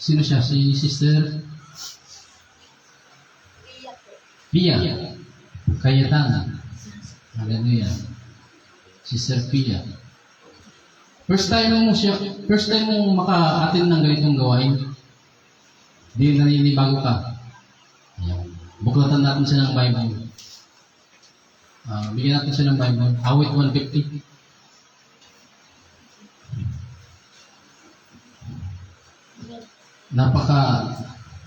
Sino siya? Si Sister Pia. Cayetana. Hallelujah. Sister Pia. First time mo maka-attend ng ganitong gawain. Di naninibago ka. Ayan. Buklatan natin siya ng Bible. Bigyan natin siya ng Bible. Awit 150.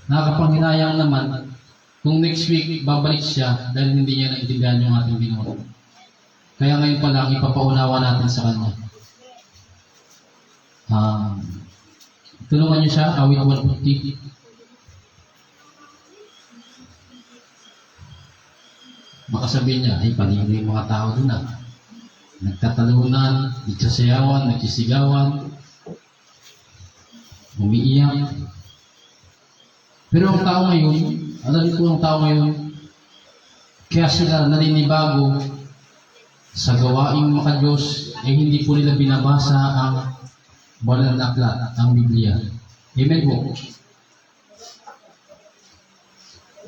Nakakapanghinayang naman kung next week babalik siya dahil hindi niya naintindihan yung ating binuro. Kaya ngayon pa lang ipapaunawa natin sa kanya. Tulungan niyo siya, awit 150. Baka sabihin niya, ay panino yung mga tao doon nagtatalunan, nagsasayawan, nagsisigawan, umiiyak. Pero ang tao ngayon, alam ko ang tao ngayon, kaya sila naninibago sa gawaing maka-Diyos, hindi po nila binabasa ang banal na aklat, ang Biblia. Amen po.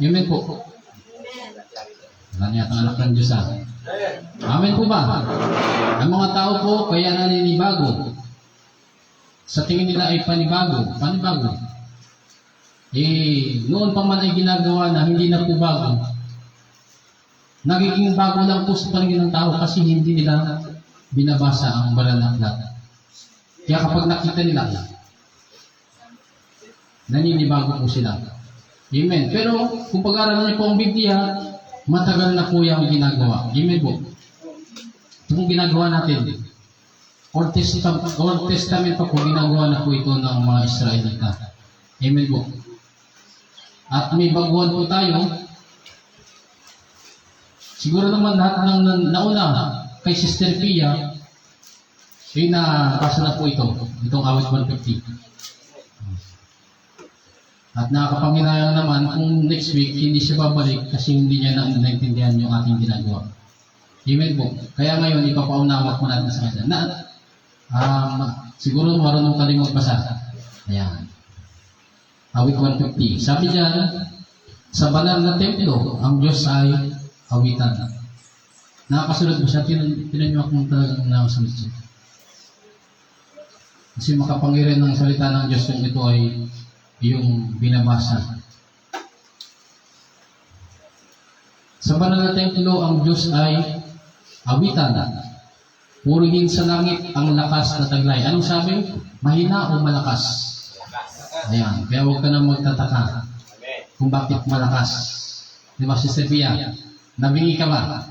Amen po. Wala niya ang anak ng Diyos Amen po ba? Ang mga tao po, kaya naninibago. Sa tingin nila ay panibago. Noon pa man ay ginagawa na hindi na po bago. Nagiging bago lang po sa paningin ng tao kasi hindi nila binabasa ang banal na aklat. Kaya kapag nakita nila, naninibago po sila. Amen. Pero kung pag-aralan niyo po ang Biblia, matagal na po yung ginagawa. Amen po. Ito pong ginagawa natin. Old Testament pa po, ginagawa na po ito ng mga Israelita. Amen po. At may baguhan po tayo. Siguro naman lahat ng nauna kay Sister Pia, ay nabasa na po ito. Itong awit 150. At nakakapanghinayang naman kung next week hindi siya babalik kasi hindi niya naintindihan yung ating ginagawa. Amen po. Kaya ngayon, ipapaunawa ko natin sa kanya. Siguro marunong ka rin magbasa. Ayan. Awit 150. Sabi diyan, sa banal na templo, ang Diyos ay awitan. Nakakasunod mo siya? Tinan niyo akong talagang nakasunod siya. Kasi makapangyarihan ng salita ng Diyos kung ito ay yung binabasa. Sa banal na templo, ang Diyos ay awitan. Purihin sa langit ang lakas na taglay. Anong sabi? Mahina o malakas? Ayan. Kaya huwag ka na magtataka kung bakit malakas. Di ba, Sister Pia? Nabingi ka ba?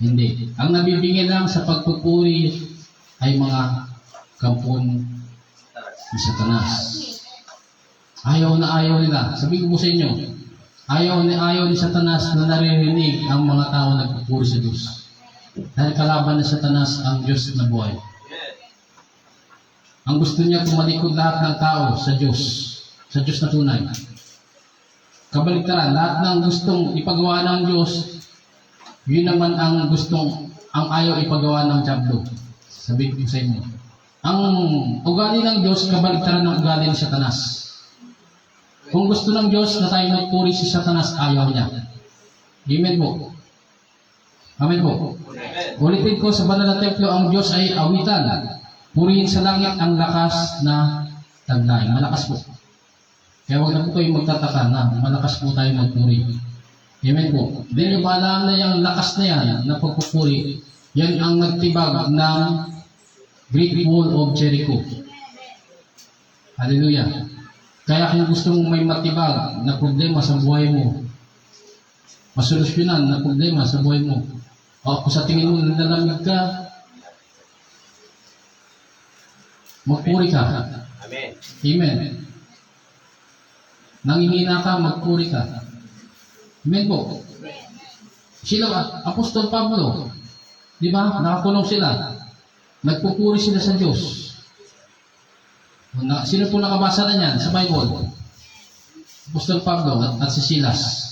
Hindi. Ang nabibingi lang sa pagpupuri ay mga kampon ni Satanas. Ayaw na ayaw nila. Sabihin ko po sa inyo, ayaw ni Satanas na naririnig ang mga tao na nagpupuri sa Diyos. Dahil kalaban ng Satanas ang Diyos na buhay. Ang gusto niya tumalikod lahat ng tao sa Diyos na tunay. Kabaliktaran, lahat ng gustong ipagawa ng Diyos, yun naman ang ayaw ipagawa ng Diablo. Sabihin ko sa inyo. Ang ugali ng Diyos, kabaliktaran ng ugali ng Satanas. Kung gusto ng Diyos na tayo magpuri si Satanas, ayaw niya. Amen po. Amen po. Ulitin ko, sa banal na templo, ang Diyos ay awitan. Purihin sa langit ang lakas na taglay. Malakas po. Kaya huwag na po kayo magtataka na malakas po tayo magpuri. Amen po. Dahil ba alam na yung lakas na yan, na pagpupuri, yan ang nagtibag ng Great Wall of Jericho. Hallelujah. Kaya kung gusto mong may matibag na problema sa buhay mo, masolusyonan na problema sa buhay mo, o kung sa tingin mo nalalamig ka, magpuri ka. Amen. Amen. Nangihina ka, magpuri ka. Amen po. Sila, Apostol Pablo, di ba? Nakakulong sila. Nagpupuri sila sa Diyos. Sino po nakabasa na niyan sa Bible? Apostol Pablo at si Silas.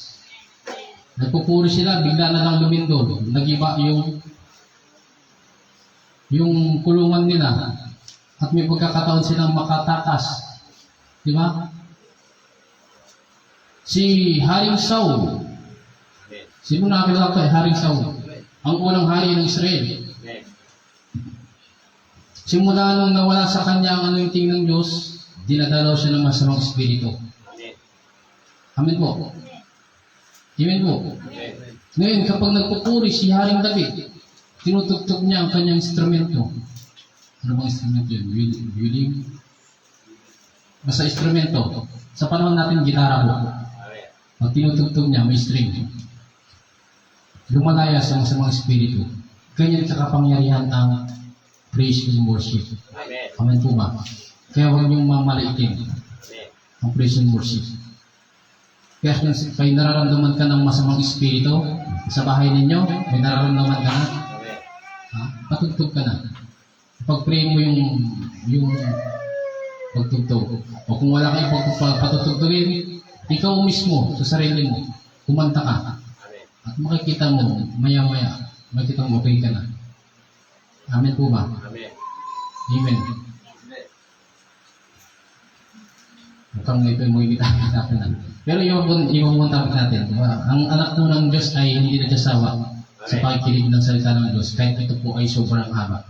Nagpupuri sila, bigla na lang lumindol. Nagiba yung kulungan nila. At may pagkakataon silang makatakas. Di ba? Si Haring Saul. Sino nakakilala ko? Haring Saul. Ang unang hari ng Israel. Simula nung nawala sa kanya ang anointing ng Diyos, dinadalaw siya ng masamang espiritu. Amen po. Amen po. Ngayon, kapag nagpupuri si Haring David, tinutugtog niya ang kanyang instrumento. Ano bang instrumento yun? Violin? Basta instrumento. Sa panahon natin, gitara po. Pag tinutugtog niya, may string. Lumalaya sa masamang espiritu. Ganyan kakapangyarihan ang praise and worship. Amen po ba? Kaya huwag niyong mamalaitin ang praise and worship. Kaya kung may nararamdaman ka ng masamang espiritu sa bahay ninyo, may nararamdaman ka na, patugtog ka na. Pag-pray mo yung pagtugtog. O kung wala kayong patutugtogin, ikaw mismo sa sarili mo, kumanta ka. At makikita mo, maya-maya, makikita mo, okay ka na. Amen po ba? Amen. Amen. Mukhang ito mo ibitahin natin na. Pero yung topic natin, diba? Ang anak po ng Diyos ay hindi nagsasawa sa pakikinig ng salita ng Diyos, kahit ito po ay sobrang haba.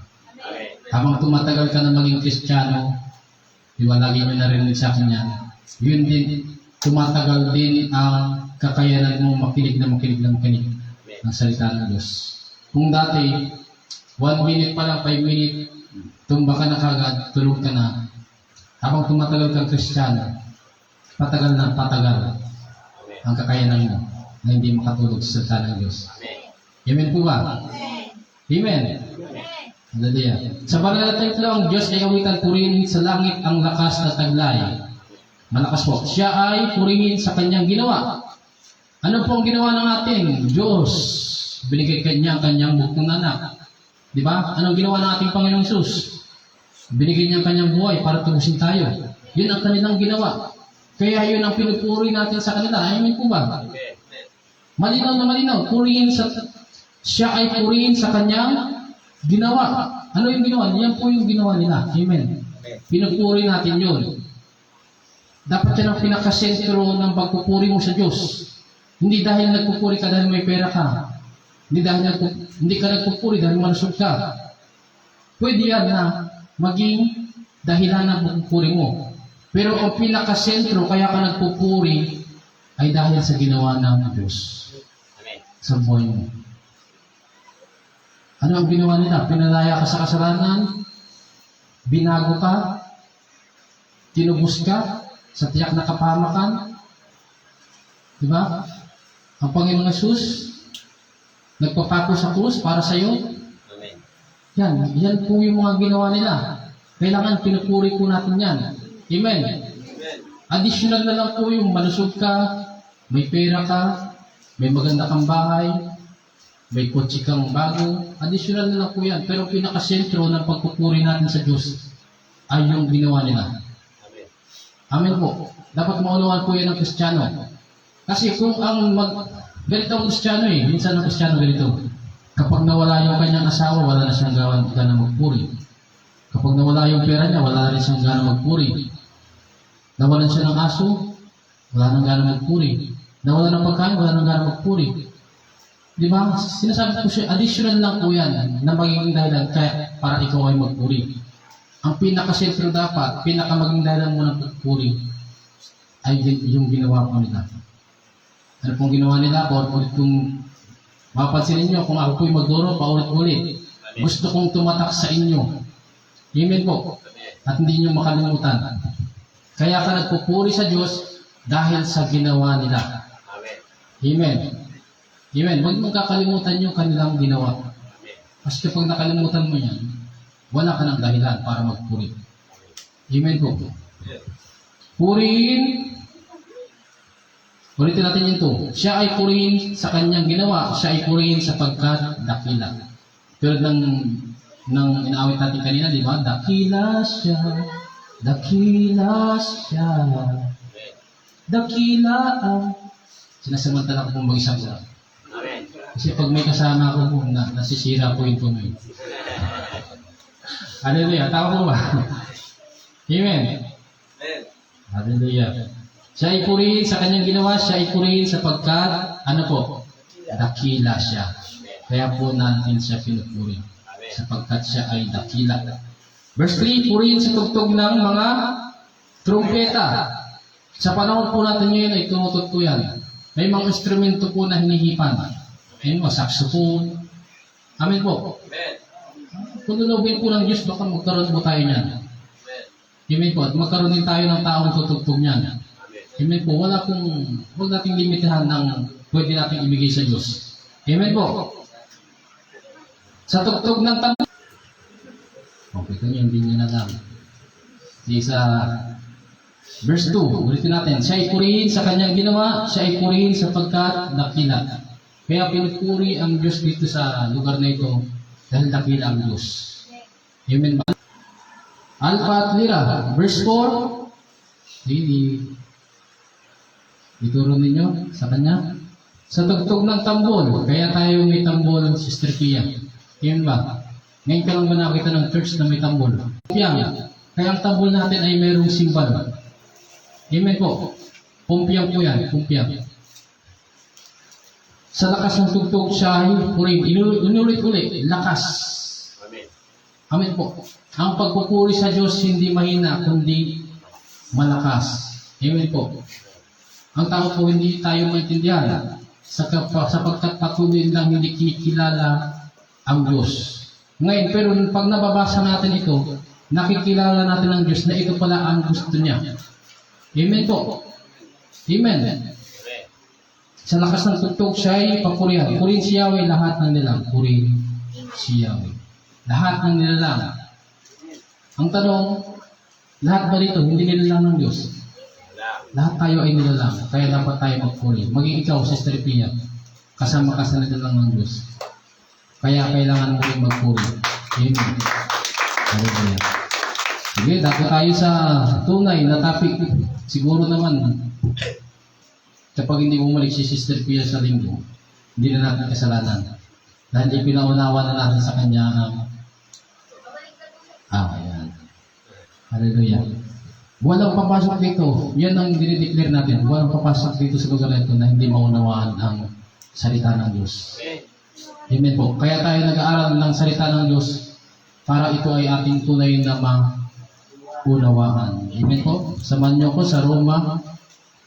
Habang tumatagal ka na maging Kristiyano, diba, lagi nyo narinig sa akin yan, yun din, tumatagal din ang kakayanan mo makinig ng salita ng Diyos. Kung dati, 1 minute pa lang, 5 minute, tumba ka na kagad, tulog ka na. Habang tumatagal kang Kristiyano, patagal na patagal ang kakayanan mo na hindi makatulog sa salita ng Diyos. Amen po ba? Amen. Hallelujah. Sa banal na templo, ang Diyos ay awitan, purihin sa langit ang lakas na taglay. Malakas po. Siya ay purihin sa kanyang ginawa. Ano po ang ginawa ng ating Diyos? Binigay kanya ang kanyang buktong anak. Di ba? Anong ginawa ng ating Panginoong Hesus? Binigay niya ang kanyang buhay para tubusin tayo. Yun ang kanilang ginawa. Kaya yun ang pinupuri natin sa kanila. Amen po ba? Malinaw na malinaw. Siya ay purihin sa kanyang ginawa. Ano yung ginawa? Yan po yung ginawa nila. Amen. Pinupuri natin yun. Dapat yan ang pinakasentro ng pagpupuri mo sa Diyos. Hindi dahil nagpupuri ka dahil may pera ka. Hindi ka nagpupuri dahil malusog ka. Pwede yan na maging dahilan ng pagpupuri mo. Pero ang pinakasentro kaya ka nagpupuri ay dahil sa ginawa ng Diyos sa buhay mo. Ano ang ginawa nila? Pinalaya ka sa kasalanan, binago ka, tinubos ka sa tiyak na kapahamakan. Diba? Ang Panginoong Hesus nagpapako sa krus para sa iyo. Yan po yung mga ginawa nila. Kailangan pinupuri po natin yan. Amen. Additional na lang po yung malusog ka, may pera ka, may maganda kang bahay, may kotse kang bago. Additional na lang po yan. Pero pinakasentro ng pagpupuri natin sa Diyos ay yung ginawa nila. Amen po. Dapat maunawaan po yan ng Kristiyano. Kasi kung ganito ang Kristiyano minsan ang Kristiyano ganito. Kapag nawala yung kanyang asawa, wala na siyang gana magpuri. Kapag nawala yung pera niya, wala na rin siyang gana magpuri. Nawalan siya ng aso, wala nang gana magpuri. Nawala ng pagkain, wala nang gana magpuri. Di ba? Sinasabi ko siya, additional lang po yan na magiging dahilan kaya para ikaw ay magpuri. Ang pinakasentro dapat, pinakamaging dahilan mo ng pagpuri ay yung ginawa ko nila. Ano pong ginawa nila? Paulit-ulit kong mapapansin ninyo kung ako po'y magduro, paulit-ulit. Gusto kong tumatak sa inyo. Amen po. At hindi nyo makalimutan. Kaya ka nagpupuri sa Diyos dahil sa ginawa nila. Amen. Amen. Huwag mong kakalimutan yung kanilang ginawa. Kasi kapag nakalimutan mo yan, wala ka ng dahilan para magpuri. Amen po. Purihin. Ulitin natin ito. Siya ay purihin sa kanyang ginawa. Siya ay purihin sapagkat dakila. Tulad ng inaawit natin kanina, di ba? Dakila siya. Dakila siya. Dakila ang... Sinasamantala ko pong mag-isang ko. Kasi pag may kasama ko po, nasisira po yung tuloy. Hallelujah. Tama po ba? Amen. Hallelujah. Siya ay purihin sa kanyang ginawa, siya ay purihin sapagkat, ano po? Dakila siya. Kaya po natin siya pinupuri. Sapagkat siya ay dakila. Verse 3, purihin sa tugtog ng mga trumpeta. Sa panahon po natin ngayon ay tumutot po yan. May mga instrumento po na hinihipan. Ayun mo, saxophone. Amen po. Kung lulubin po ng Diyos, baka magkaroon po tayo niyan. Amen po. At magkaroon din tayo ng taong tutugtog niyan. Amen po. Huwag nating limitahan ng pwede nating ibigay sa Diyos. Amen po. Sa tugtog ng tambo. Okay, ito niyo, hindi niyo na lang. Sa verse 2, ulitin natin. Siya ay purihin sa kanyang ginawa, siya ay purihin sapagkat dakila. Kaya pinupuri ang Diyos dito sa lugar na ito dahil dakila ang Diyos. Amen ba? Alpha at Lira, verse 4. Ituro ninyo sa kanya. Sa tugtog ng tambol, kaya tayo may tambol, Sister Pia. Amen ba? Ngayon ka lang ba nakita ng church na may tambol? Kaya ang tambol natin ay mayroong simbal. Amen po. Pumpiyang po yan. Pumpiyang. Sa lakas ng tugtog siya ay purin. Inulit-ulit. Lakas. Amen. Amen po. Ang pagpupuri sa Diyos hindi mahina, kundi malakas. Amen po. Ang tao po hindi tayo maintindihan sapagkat patuloy lang hindi kinikilala ang Diyos. Ngayon, pero pag nababasa natin ito, nakikilala natin ang Diyos na ito pala ang gusto niya. Amen po. Amen. Sa lakas ng tugtog siya ay papurihan. Purihin si Yahweh lahat ng nilang. Purihin si Yahweh. Lahat ng nilalang. Ang tanong, lahat ba dito hindi nilalang ng Diyos? Lahat tayo ay nilalang. Kaya dapat tayo magpuri. Maging ikaw, Sister Pia, kasama ka sa nilalang ng Diyos. Kaya kailangan mo rin magpuri. Amen. Hallelujah. Sige, dapat tayo sa tunay na topic. Siguro naman, kapag hindi bumalik si Sister Pia sa linggo, hindi na natin kasalanan. Dahil ipinaunawa na natin sa kanya ang ayan. Hallelujah. Walang papasok dito. Yan ang dinideclare natin. Walang papasok dito sa lugar na ito na hindi maunawaan ang salita ng Diyos. Amen po. Kaya tayo nag-aaral ng salita ng Diyos para ito ay ating tunay na maunawaan. Amen po. Samahan niyo ko sa Roma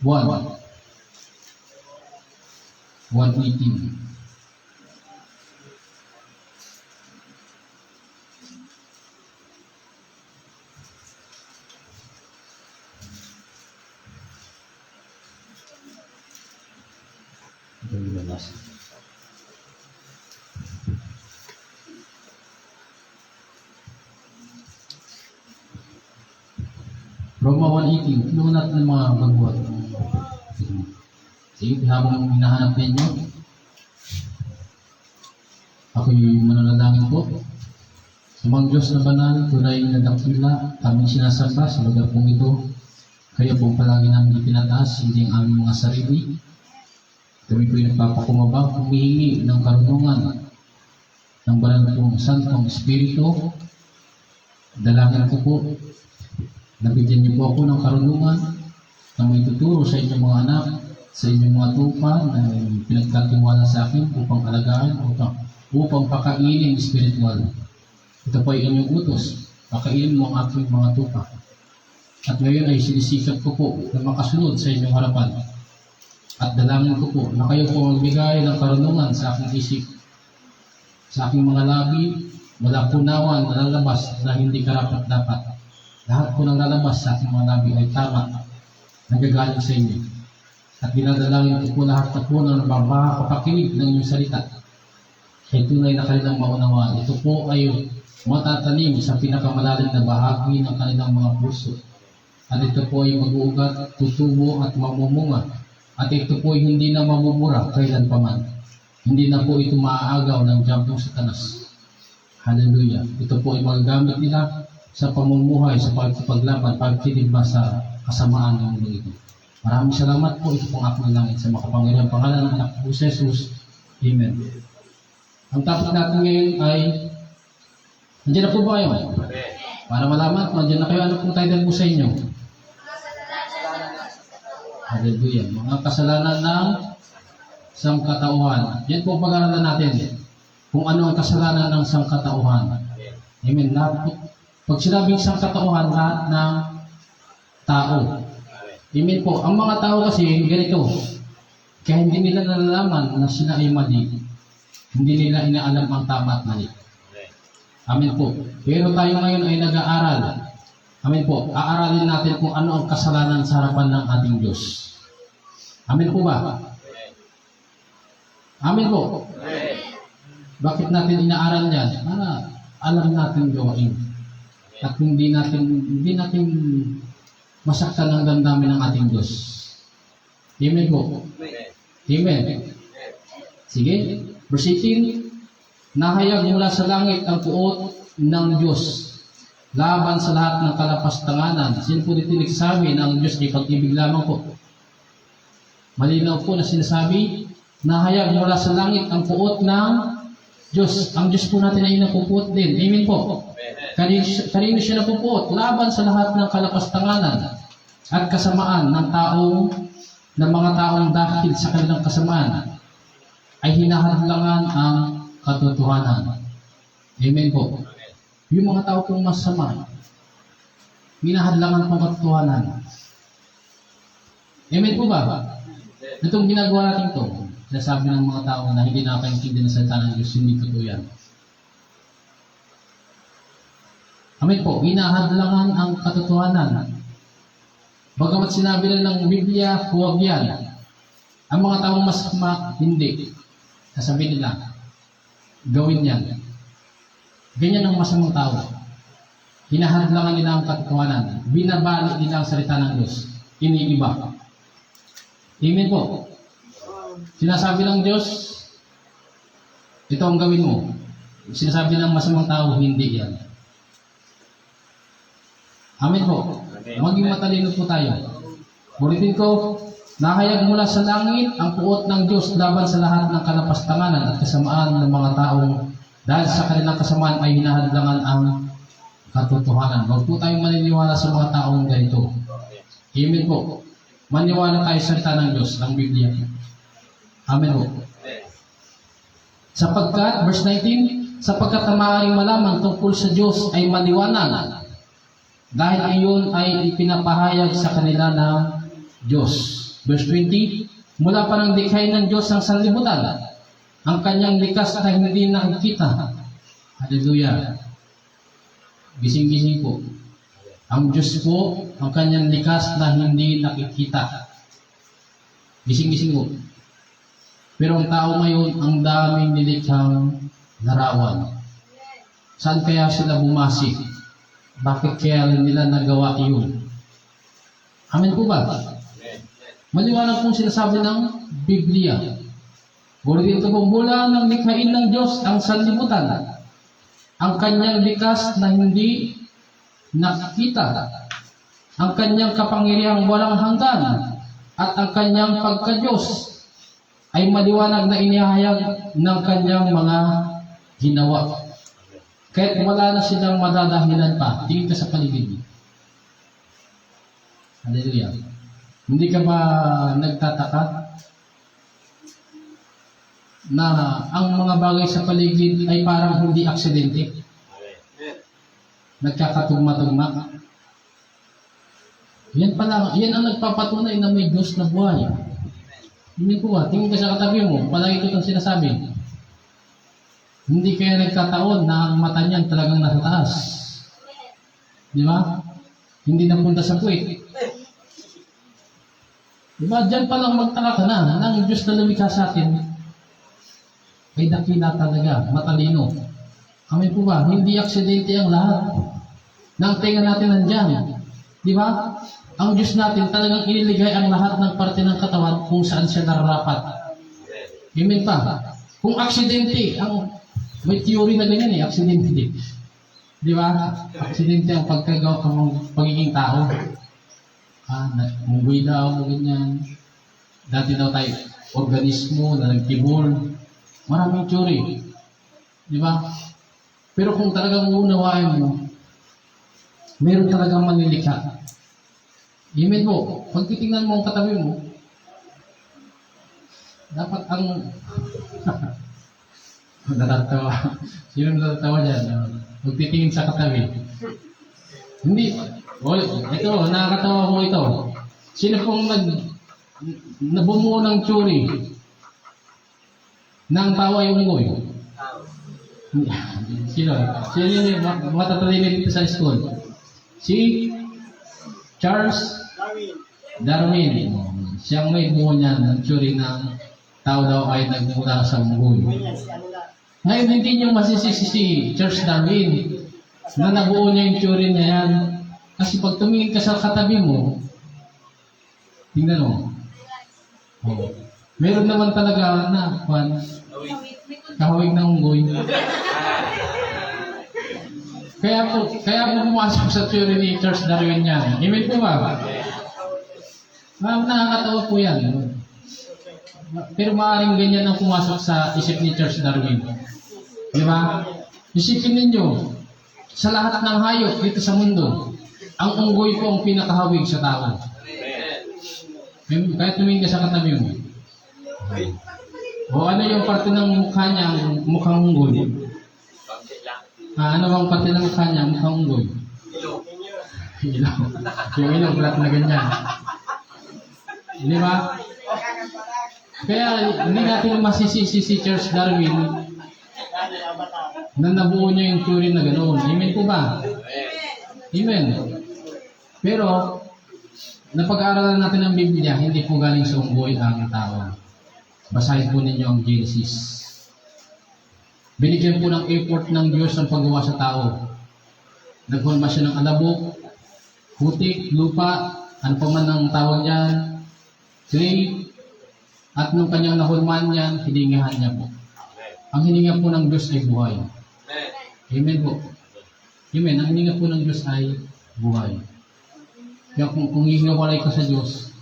1:18. Roma 1:18. Tulungan natin ng mga magbuhat. Sige, habang hinahanap ninyo, ako'y mananalangin po. Samang Diyos na banal, tunay na dakila, aming sinasamba sa lugar pong ito. Kaya pong palagi namin ipinataas, hindi ang aming mga sarili. Kami po'y nagpapakumabang, humihingi ng karunungan ng banal pong Santong Espiritu. Dalangin ko po, nabigyan niyo po ako ng karunungan na may tuturo sa inyong mga anak, sa inyong mga tupa na pinagkatiwala sa akin upang alagaan, upang pakainin spiritual. Ito po ay inyong utos, pakainin mo ang aking mga tupa. At ngayon ay sinisikap ko po na makasunod sa inyong harapan. At dalangin ko po na kayo po magbigay ng karunungan sa aking isip, sa aking mga labi, wala punawan na lalabas na hindi karapat-dapat. Lahat po ng lalabas sa aking mga labi ay tama, nagagaling sa inyo. At ginadalangin ko po lahat na po na makakapakinig ng inyong salita. Kaya tunay na kanilang maunawaan. Ito po ay matatanim sa pinakamalalim na bahagi ng kanilang mga puso. At ito po ay mag-uugat, tutubo at mamumunga. At ito po ay hindi na mamumura kailanpaman. Hindi na po ito maaagaw ng jampong satanas. Hallelujah. Ito po ay magagamit nila sa pamumuhay, sa pagpaglaban, pagkilimba sa kasamaan ng mundo ito. Maraming salamat po. Ito pong aking langit sa makapangyarihang pangalan ng anak po si Jesus. Amen. Ang topic natin ngayon ay nandiyan na po ba kayo? Para malaman kung nandiyan na kayo, ano pong title po sa inyo? Hallelujah. Mga kasalanan ng sangkatauhan. Yan po pag-aralan natin. Kung ano ang kasalanan ng sangkatauhan. Amen. Pag sinabing sangkatauhan, lahat ng tao. Amen po. Ang mga tao kasi, ganito. Kaya hindi nila nalalaman na sila ay mali. Hindi nila inaalam ang tama at mali. Amen po. Pero tayo ngayon ay nag-aaral. Amen po. Aaralin natin kung ano ang kasalanan sa harapan ng ating Diyos. Amen po ba? Amen po. Bakit natin inaaral yan? Para alam natin gawain. At hindi natin masaktan ang damdamin ng ating Diyos. Amen po. Amen. Sige. Verse 18. Nahayag mula sa langit ang puot ng Diyos laban sa lahat ng kalapastanganan. Sino po dito nagsasabi na ang Diyos ay pag-ibig lamang po? Malinaw po na sinasabi, nahayag mula sa langit ang puot ng Diyos. Ang Diyos po natin ay napupuot din. Amen po. Kanino siya napupuot? Laban sa lahat ng kalapastanganan at kasamaan ng mga taong dahil sa kanilang kasamaan ay hinahadlangan ang katotohanan. Amen po. Yung mga tao pong masama, hinahadlangan pong katotohanan. Amen po ba? Itong ginagawa natin ito, sinasabi ng mga tao na hindi nakakaintindi ng salita ng Diyos, hindi totoo yan. Amen po, hinahadlangan ang katotohanan. Bagamat sinabi na ng Biblia, huwag yan. Ang mga taong masama, hindi. Sasabihin nila, gawin yan. Ganyan ang masamang tao. Hinahadlangan nila ang katotohanan. Binabalik nila ang salita ng Diyos. Iniiba. Amen po. Sinasabi ng Diyos, ito ang gawin mo. Sinasabi ng masamang tao, hindi yan. Amen po. Maging matalino po tayo. Ulitin ko, nahayag mula sa langit ang puot ng Diyos laban sa lahat ng kalapastanganan at kasamaan ng mga taong dahil sa kanilang kasamaan ay hinahadlangan ang katotohanan. Huwag po tayong maniniwala sa mga taong ganito. Amen po. Maniwala tayo sa salita ng Diyos, ang Biblia. Amen po. Sapagkat, verse 19, sapagkat ang maaaring malaman tungkol sa Diyos ay maliwanag dahil iyon ay ipinapahayag sa kanila ng Diyos. Verse 20, mula pa ng likhain ng Diyos ang sanlibutan, ang kanyang likas na hindi nakikita. Hallelujah. Gising-gising po. Ang Diyos po, ang kanyang likas na hindi nakikita. Gising-gising po. Pero ang tao ngayon, ang daming nilikhang larawan. Saan kaya sila bumasi? Bakit kaya nila nagawa iyon? Amen po ba? Maliwanag pong sinasabi ng Biblia. Ulitin ito po, mula ng likhain ng Diyos ang sanlibutan, ang kanyang likas na hindi nakikita, ang kanyang kapangyarihang walang hanggan, at ang kanyang pagka-Diyos ay maliwanag na inihayag ng kanyang mga ginawa. Kahit wala na silang madadahilan pa, tingin ka sa paligid. Hallelujah. Hindi ka ba nagtataka na ang mga bagay sa paligid ay parang hindi aksidente? Nagkakatugma-tugma. Yan ang nagpapatunay na may Diyos na buhay. Hindi po ba? Tingin ka sa katabi mo, palagi ito ang sinasabi. Hindi kaya nagkataon na ang mata niyan talagang nasa taas. Di ba? Hindi napunta sa puwit. Di ba? Diyan pa lang magtaka ka na ng Diyos na lumikha sa atin ay dakila talaga, matalino. Amin po ba? Hindi aksidente ang lahat. Nang tinga natin nandyan. Di ba? Ang Diyos natin talagang iniligay ang lahat ng parte ng katawan kung saan siya nararapat. Amen pa. Kung aksidente, may theory na ganyan aksidente din. Di ba? Aksidente ang pagkagawa ng pagiging tao. Munggoy daw, ganyan. Dati daw tayo, organismo na nagtibol. Maraming theory. Di ba? Pero kung talagang uunawain mo, meron talagang manilikha. Amen po. Pag titingnan mo ang katabi mo, dapat ang natatawa. Sino natatawa dyan? Magtitingin sa katabi. Hindi. Ito, nakakatawa ko ito. Sino pong nabumuo ng tsuri ng paway unggoy? Sino? Sino yung matatalino dito sa school? Si Charles Darwin. Siyang may buo niya ng tsuri ng tao daw ay nagmula sa unggoy. Ngayon, hindi niyo masisisi si Charles Darwin na nabuo niya yung tsuri niya yan. Kasi pag tumingin ka sa katabi mo, tingnan mo. Oh. Meron naman talaga na kahawig ng unggoy. Kaya po pumasok sa theory ni Charles Darwin yan. Amen po ba? Nakakatawa po yan. Pero maaaring ganyan ang pumasok sa isip ni Charles Darwin. Di ba? Isipin ninyo, sa lahat ng hayop dito sa mundo, ang unggoy po ang pinakahawig sa tao. Kahit tumingin ka sa katabi mo. O ano yung parte ng mukha niya, ang mukhang unggoy? Ano bang parte ng mukha niya, mukhang unggoy? Ilaw. Yung ilaw, flat na ganyan. Di ba? Kaya hindi natin masisisi si Charles Darwin na nabuo niya yung theory na ganoon. Amen po ba? Amen. Pero, napag-aaralan natin ang Biblia, hindi po galing sa unggoy ang tao. Basahin po ninyo ang Genesis. Binigyan po ng effort ng Diyos ang paggawa sa tao. Nagforma siya ng alabok, putik, lupa, ano pa man ang tawag niyan, clay, at nung kanyang nahulman niyan, hiningahan niya po. Ang hininga po ng Diyos ay buhay. Amen po. Amen. Ang hininga po ng Diyos ay buhay. Kaya kung hihiwalay ka sa Diyos,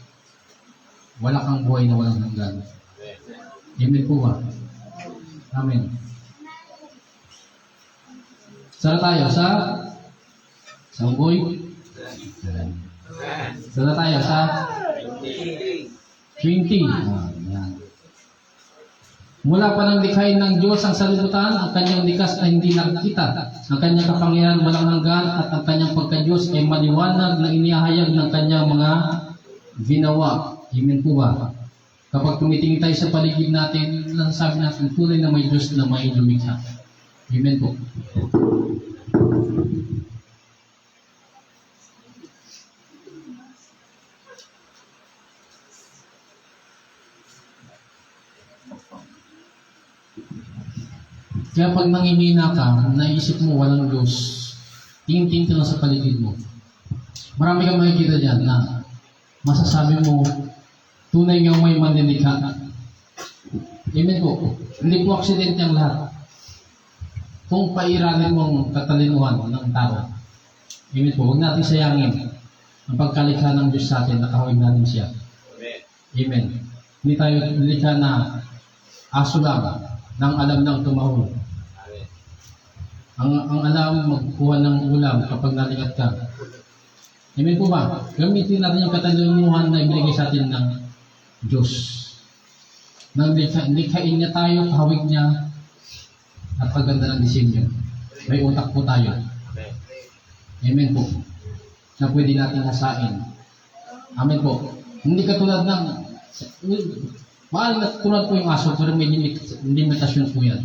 wala kang buhay na walang hanggan. Amen po ba? Amen. Sara tayo sa unggoy. Sara tayo sa 20. Yan. Mula pa ng likhain ng Diyos ang salibutan, ang kanyang likas ay hindi nakikita. Ang kanyang kapangyarihan walang hanggan at ang kanyang pagka-Diyos ay maliwanag na inihahayag ng kanyang mga ginawa. Amen po ba? Kapag tumitingin tayo sa paligid natin, nasasabi natin tunay na may Diyos na may lumikha. Amen po. Kaya pag nangihina ka, naisip mo walang Diyos, tingin-tingin ka lang sa paligid mo. Marami kang makikita dyan na masasabi mo, tunay nga may manlilikha. Amen po. Hindi po aksidente ang lahat. Kung pairanin mo ang katalinuhan ng tao. Amen po. Huwag natin sayangin ang pagkalikha ng Diyos sa atin, nakahawig natin siya. Amen. Hindi tayo nilikha na aso lang, nang alam ng tumahol. Ang alam, magkuha ng ulam kapag nalingat ka. Amen po ba? Gamitin natin yung katalinuhan na ibigay sa atin ng Diyos. Nang likhain niya tayo, kahawig niya, at paganda ng disenyo. May utak po tayo. Amen po. Na pwede natin hasain. Amen po. Hindi katulad ng, mahal na tulad po yung aso, pero may limitasyon po yan.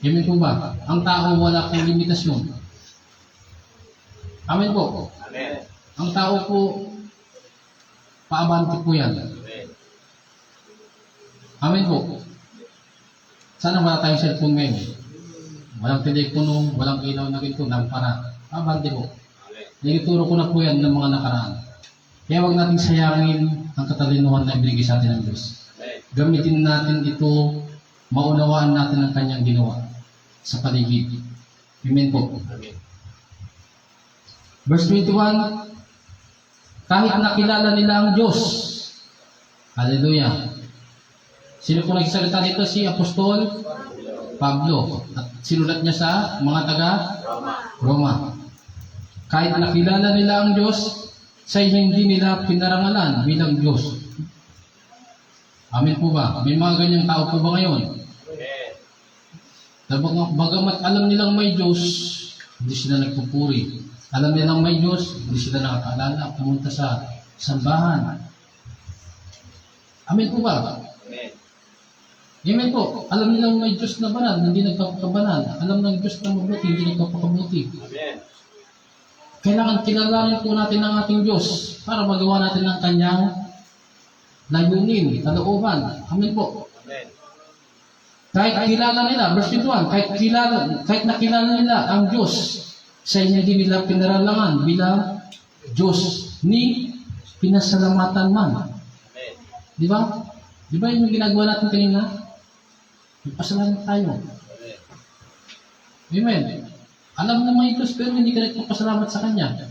Amen po ba? Ang tao wala pong limitasyon. Amen po. Amen. Ang tao po, paabante po yan. Amen po. Sana wala tayong cellphone ngayon. Walang telepono, walang ilaw na ginto, lampara. Paabante po. Nagituro ko na po yan ng mga nakaraan. Kaya huwag natin sayangin ang katalinuhan na ibigay sa atin ng Diyos. Gamitin natin ito, maunawaan natin ang kanyang ginawa sa paligid. Amen po. Amen. Verse 21, kahit nakilala nila ang Diyos. Hallelujah. Sino po nagsalita dito? Si Apostol Pablo. At sinulat niya sa mga taga Roma. Kahit nakilala nila ang Diyos, sa hindi nila pinarangalan bilang Diyos. Amen po ba? May mga ganyang tao po ba ngayon? Bagamat alam nilang may Diyos, hindi sila nagpupuri. Alam nilang may Diyos, hindi sila nakakaalala pumunta sa sambahan. Amen po ba? Amen po. Alam nilang may Diyos na banal, hindi nagpapakabanal. Alam ng Diyos na mabuti, hindi nagpapakabuti. Kailangan kilalanin po natin ang ating Diyos para magawa natin ang kanyang layunin, kalooban. Amen po. Kahit kilala nila, verse 21, kahit nakilala nila ang Diyos, sa hindi nila pinaralangan bilang Diyos ni pinasalamatan man. Di ba? Di ba yung ginagawa natin kanina? Pasalamat tayo. Amen. Alam na may Diyos pero hindi ka nagpapasalamat sa Kanya.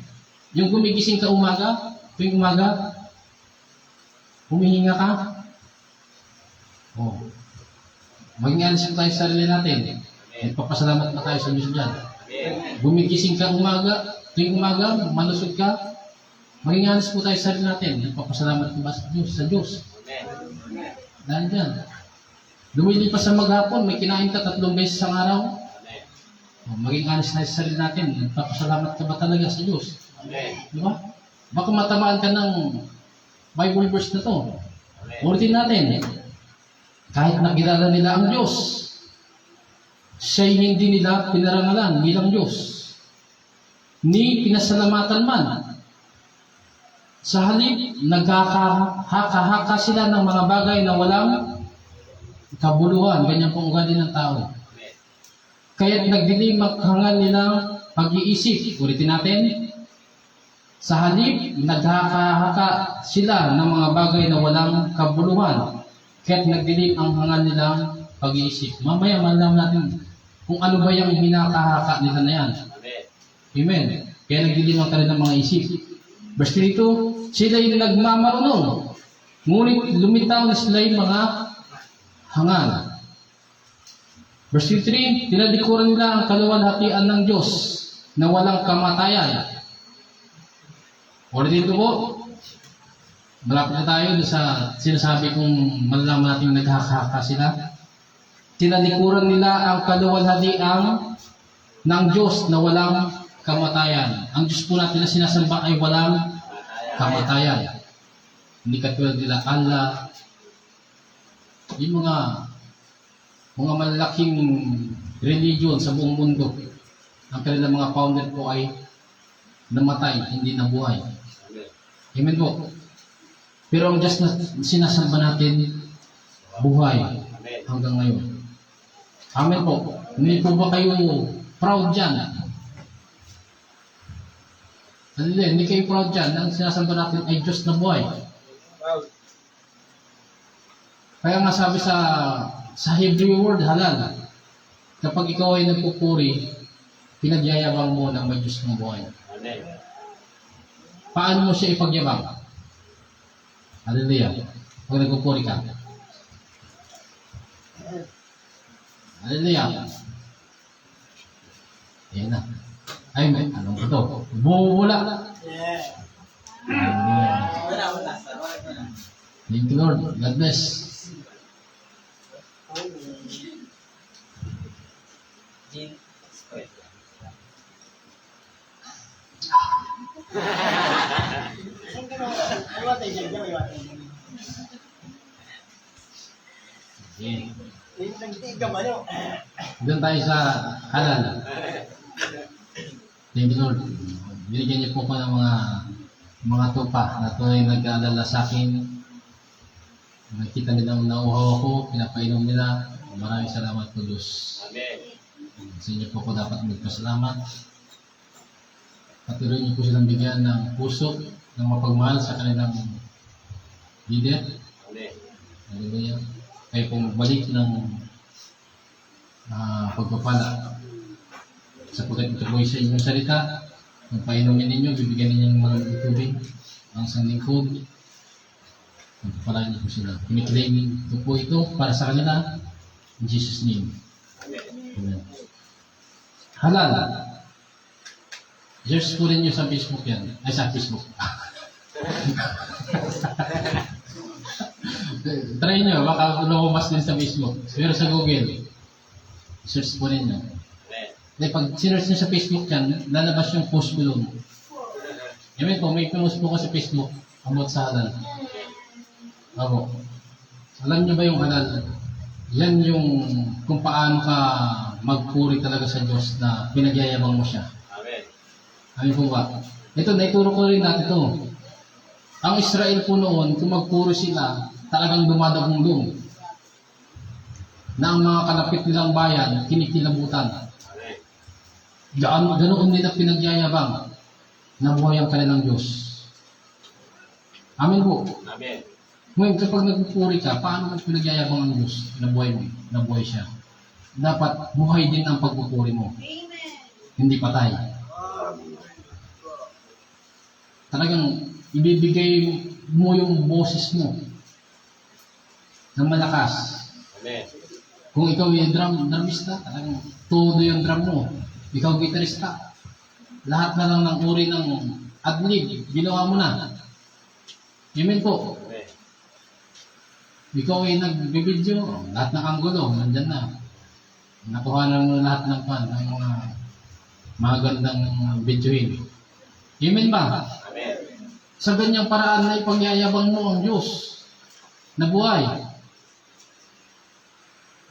Yung gumigising ka umaga, tuwing umaga, humihinga ka. Oh. Maging alis tayo sa sarili natin. Nagpapasalamat na tayo sa Diyos dyan. Gumigising ka umaga, tuwing umaga, malusog ka, maging alis po tayo sa sarili natin. Nagpapasalamat ba sa Diyos? Sa Diyos. Dahil dyan. Lumilipas sa maghapon, may kinain ka 3 beses sa araw. Maging alis tayo sa sarili natin. Nagpapasalamat ka ba talaga sa Diyos? Di ba? Baka matamaan ka ng Bible verse na to. Ulitin natin. Kahit nakilala nila ang Diyos, siya'y hindi nila pinarangalan bilang Diyos, ni pinasalamatan man. Sa halip, nagkakahaka sila ng mga bagay na walang kabuluhan. Ganyan pong ugali ng tao. Kaya't nagdilim ang hangal nilang pag-iisip. Ulitin natin. Sa halip, nagkakahaka sila ng mga bagay na walang kabuluhan. Kaya't nagdilim ang hangal nilang pag-iisip. Mamaya malaman natin kung ano ba yung hinakahaka nila na yan. Amen. Kaya nagdilim ang kanilang mga isip. Verse 32, sila yung nagmamarunong, ngunit lumitaw na sila yung mga hangal. Verse 3, tinadikuran nila ang kaluwalhatian ng Diyos na walang kamatayan. Ulit dito po, malapit na tayo sa sinasabi kong malalaman natin naghahaka sila. Tinadikuran nila ang kaluwalhatian ng Diyos na walang kamatayan. Ang Diyos po natin na sinasamba ay walang kamatayan. Hindi katulad nila Allah. Yung mga malalaking religion sa buong mundo, ang kanilang mga founder po ay namatay, hindi nabuhay. Amen po. Pero ang Diyos na sinasamba natin, buhay hanggang ngayon. Amen po. Hindi po ba kayo proud dyan? Hindi kayo proud dyan. Ang sinasamba natin ay Diyos na buhay. Kaya nga sabi sa Hebrew word, halal. Kapag ikaw ay nagpupuri, pinagyayabang mo ng may Diyos na buhay. Paano mo siya ipagyabang? Hallelujah. Pag nagpupuri ka. Hallelujah. Ayan na. Ay, anong ito? Bumubula. Hallelujah. Thank you, Lord. God bless. Doon tayo sa halal. Thank you, Lord. Binigyan niyo po ko ng mga tupa na ito ay nag-aalala sa akin. Nakita nilang nauhaw ako, pinapainom nila. Maraming salamat po, Diyos. Amen. Sa inyo po ko dapat magpasalamat. Patuloy niyo po silang bigyan ng puso, ng mapagmahal sa kanilang leader. Amen. Hallelujah. Kayo pong balik ng pagpapala. Sapagkat ito po sa inyong salita, kung painumin ninyo, bibigyan ninyo ng mga tubig, ang isang lingkod, pagpapalaan niyo po sila. Kiniklaim po ito para sa kanila, in Jesus' name. Amen. Halal. Search po rin nyo sa Facebook yan. Ay, sa Facebook. Try nyo, baka lumabas din sa Facebook. Pero sa Google, search po ninyo. Dahil pag sinerch nyo sa Facebook yan, lalabas yung post ko doon. Amen po, may post po ko sa Facebook about sa halal. Ako. Alam nyo ba yung halal? Yan yung kung paano ka magpuri talaga sa Diyos na pinagyayabang mo siya. Amen. Amen po ba? Ito, naituro ko rin natin ito. Ang Israel po noon, kung magpuri sila, talagang dumadagong-dong. Na ang mga kalapit nilang bayan, kinikilabutan. Ganoon nila pinagyayabang na buhay ang kanilang Diyos. Amen po. Amen. Ngayon, kapag nagpupuri ka, paano mo pinagyayabang ang Diyos na buhay mo, na buhay siya? Dapat buhay din ang pagpupuri mo. Amen. Hindi patay. Talagang ibibigay mo yung boses mo ng malakas. Amen. Kung ikaw yung drumista, talagang todo yung drum mo. Ikaw gitarista. Lahat na lang ng uri ng ad-lib, ginawa mo na. Amen po. Amen. Ikaw ay nagbibideo, lahat ng anggulo, nandyan na. Nakuha na mo lahat ng pan, ng mga magandang videoin. Amen ba? Amen. Sa ganyang paraan na ipagyayabang mo ang Diyos na buhay.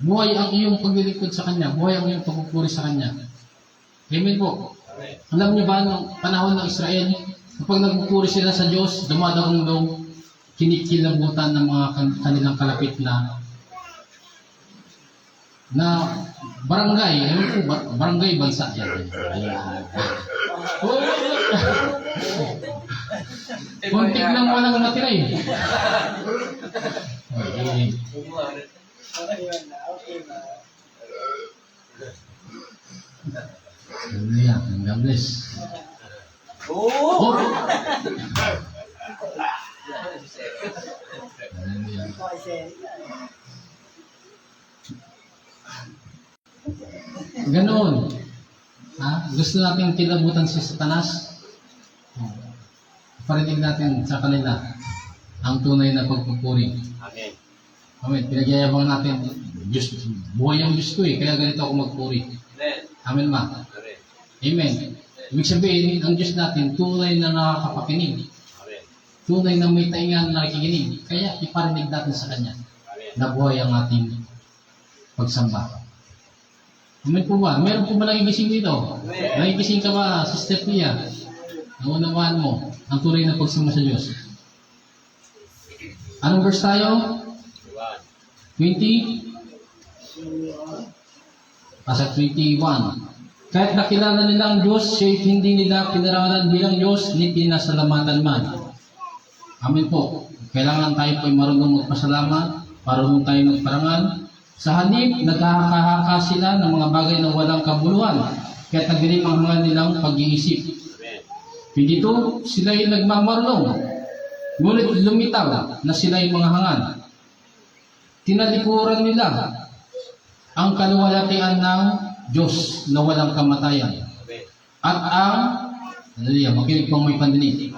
Buhay ang iyong paglilingkod sa Kanya. Buhay ang iyong pagpupuri sa Kanya. Amen po. Amen. Alam niyo ba, nung panahon ng Israel, kapag nagpupuri sila sa Diyos, dumadagong-dong, kinikilabutan ng mga kanilang kalapit na barangay. Alam po ba? Barangay bansa. Yan. Ayan. Kuntik lang walang natira eh. Okay. Hallelujah. God bless. Oh! Hallelujah. Ganoon. Gusto natin kilabutan si Satanas? Parinig natin sa kanila ang tunay na pagpupuri. Amen. Amen. Pinagyayabang natin. Diyos, buhay ang Diyos ko kaya ganito ako magpuri. Amen. Amen ma. Amen. Amen. Ibig sabihin, ang Diyos natin, tunay na nakakapakinig. Amen. Tunay na may taingan na nakikinig. Kaya iparinig natin sa Kanya Amen. na buhay ang ating pagsamba. Amen po ba? Meron po ba nagigising dito? Amen. Nagigising ka ba, Sister Pia? Naunawaan mo ang tunay na pagsamba sa Diyos. Anong verse tayo? 20? Asa 21. Kahit nakilala nila ang Diyos, siya'y hindi nila pinarawanan bilang Diyos, ni pinasalamatan man. Amen po. Kailangan tayo po ay marunong magpasalamat, marunong tayo magparangal. Sa halip, nagkakahaka sila ng mga bagay na walang kabuluhan, kaya tagilim ang mga nilang pag-iisip. Hindi to, sila'y nagmamarunong, ngunit lumitaw na sila'y mga hangan. Tinalikuran nila ang kaluwalhatian ng Diyos na walang kamatayan. At ang, hallelujah, makinig pong may pandinig.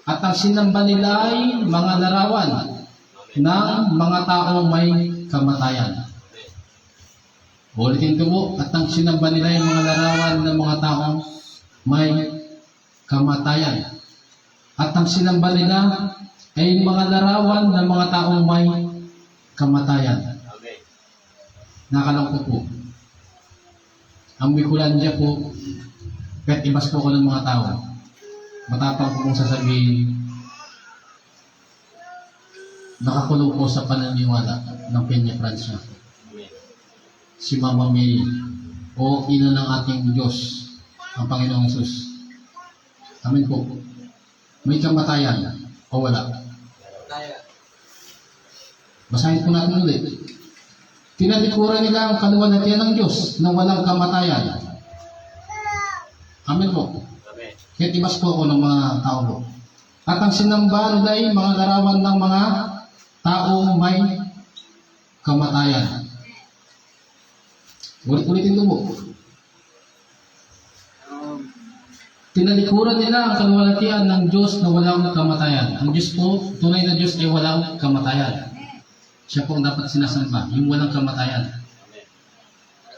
At ang sinamba nila ay mga larawan ng mga taong may kamatayan. Ulitin ko po, at ang sinamba nila ay mga larawan ng mga taong may kamatayan. At ang sinamba nila ay mga larawan ng mga taong may kamatayan. Nakalangko po. Ang Mikulandia po, kahit ibas po ko ng mga tao, matapang po kong sasabihin, nakakulong po sa pananiwala ng Peña Francia. Si Mama Mary, o ina ng ating Diyos, ang Panginoong Hesus. Amen po. May kamatayan o wala? Basahin po natin ulit. Tinalikuran nila ang kaluwalhatian ng Diyos na walang kamatayan. Amen po. Kaya tibas po ako ng mga tao po. At ang sinamba nila ay mga larawan ng mga taong may kamatayan. Ulit-ulitin ko po. Tinalikuran nila ang kaluwalhatian ng Diyos na walang kamatayan. Ang Diyos po, tunay na Diyos ay walang kamatayan. Siya po ang dapat sinasamba, yung walang kamatayan.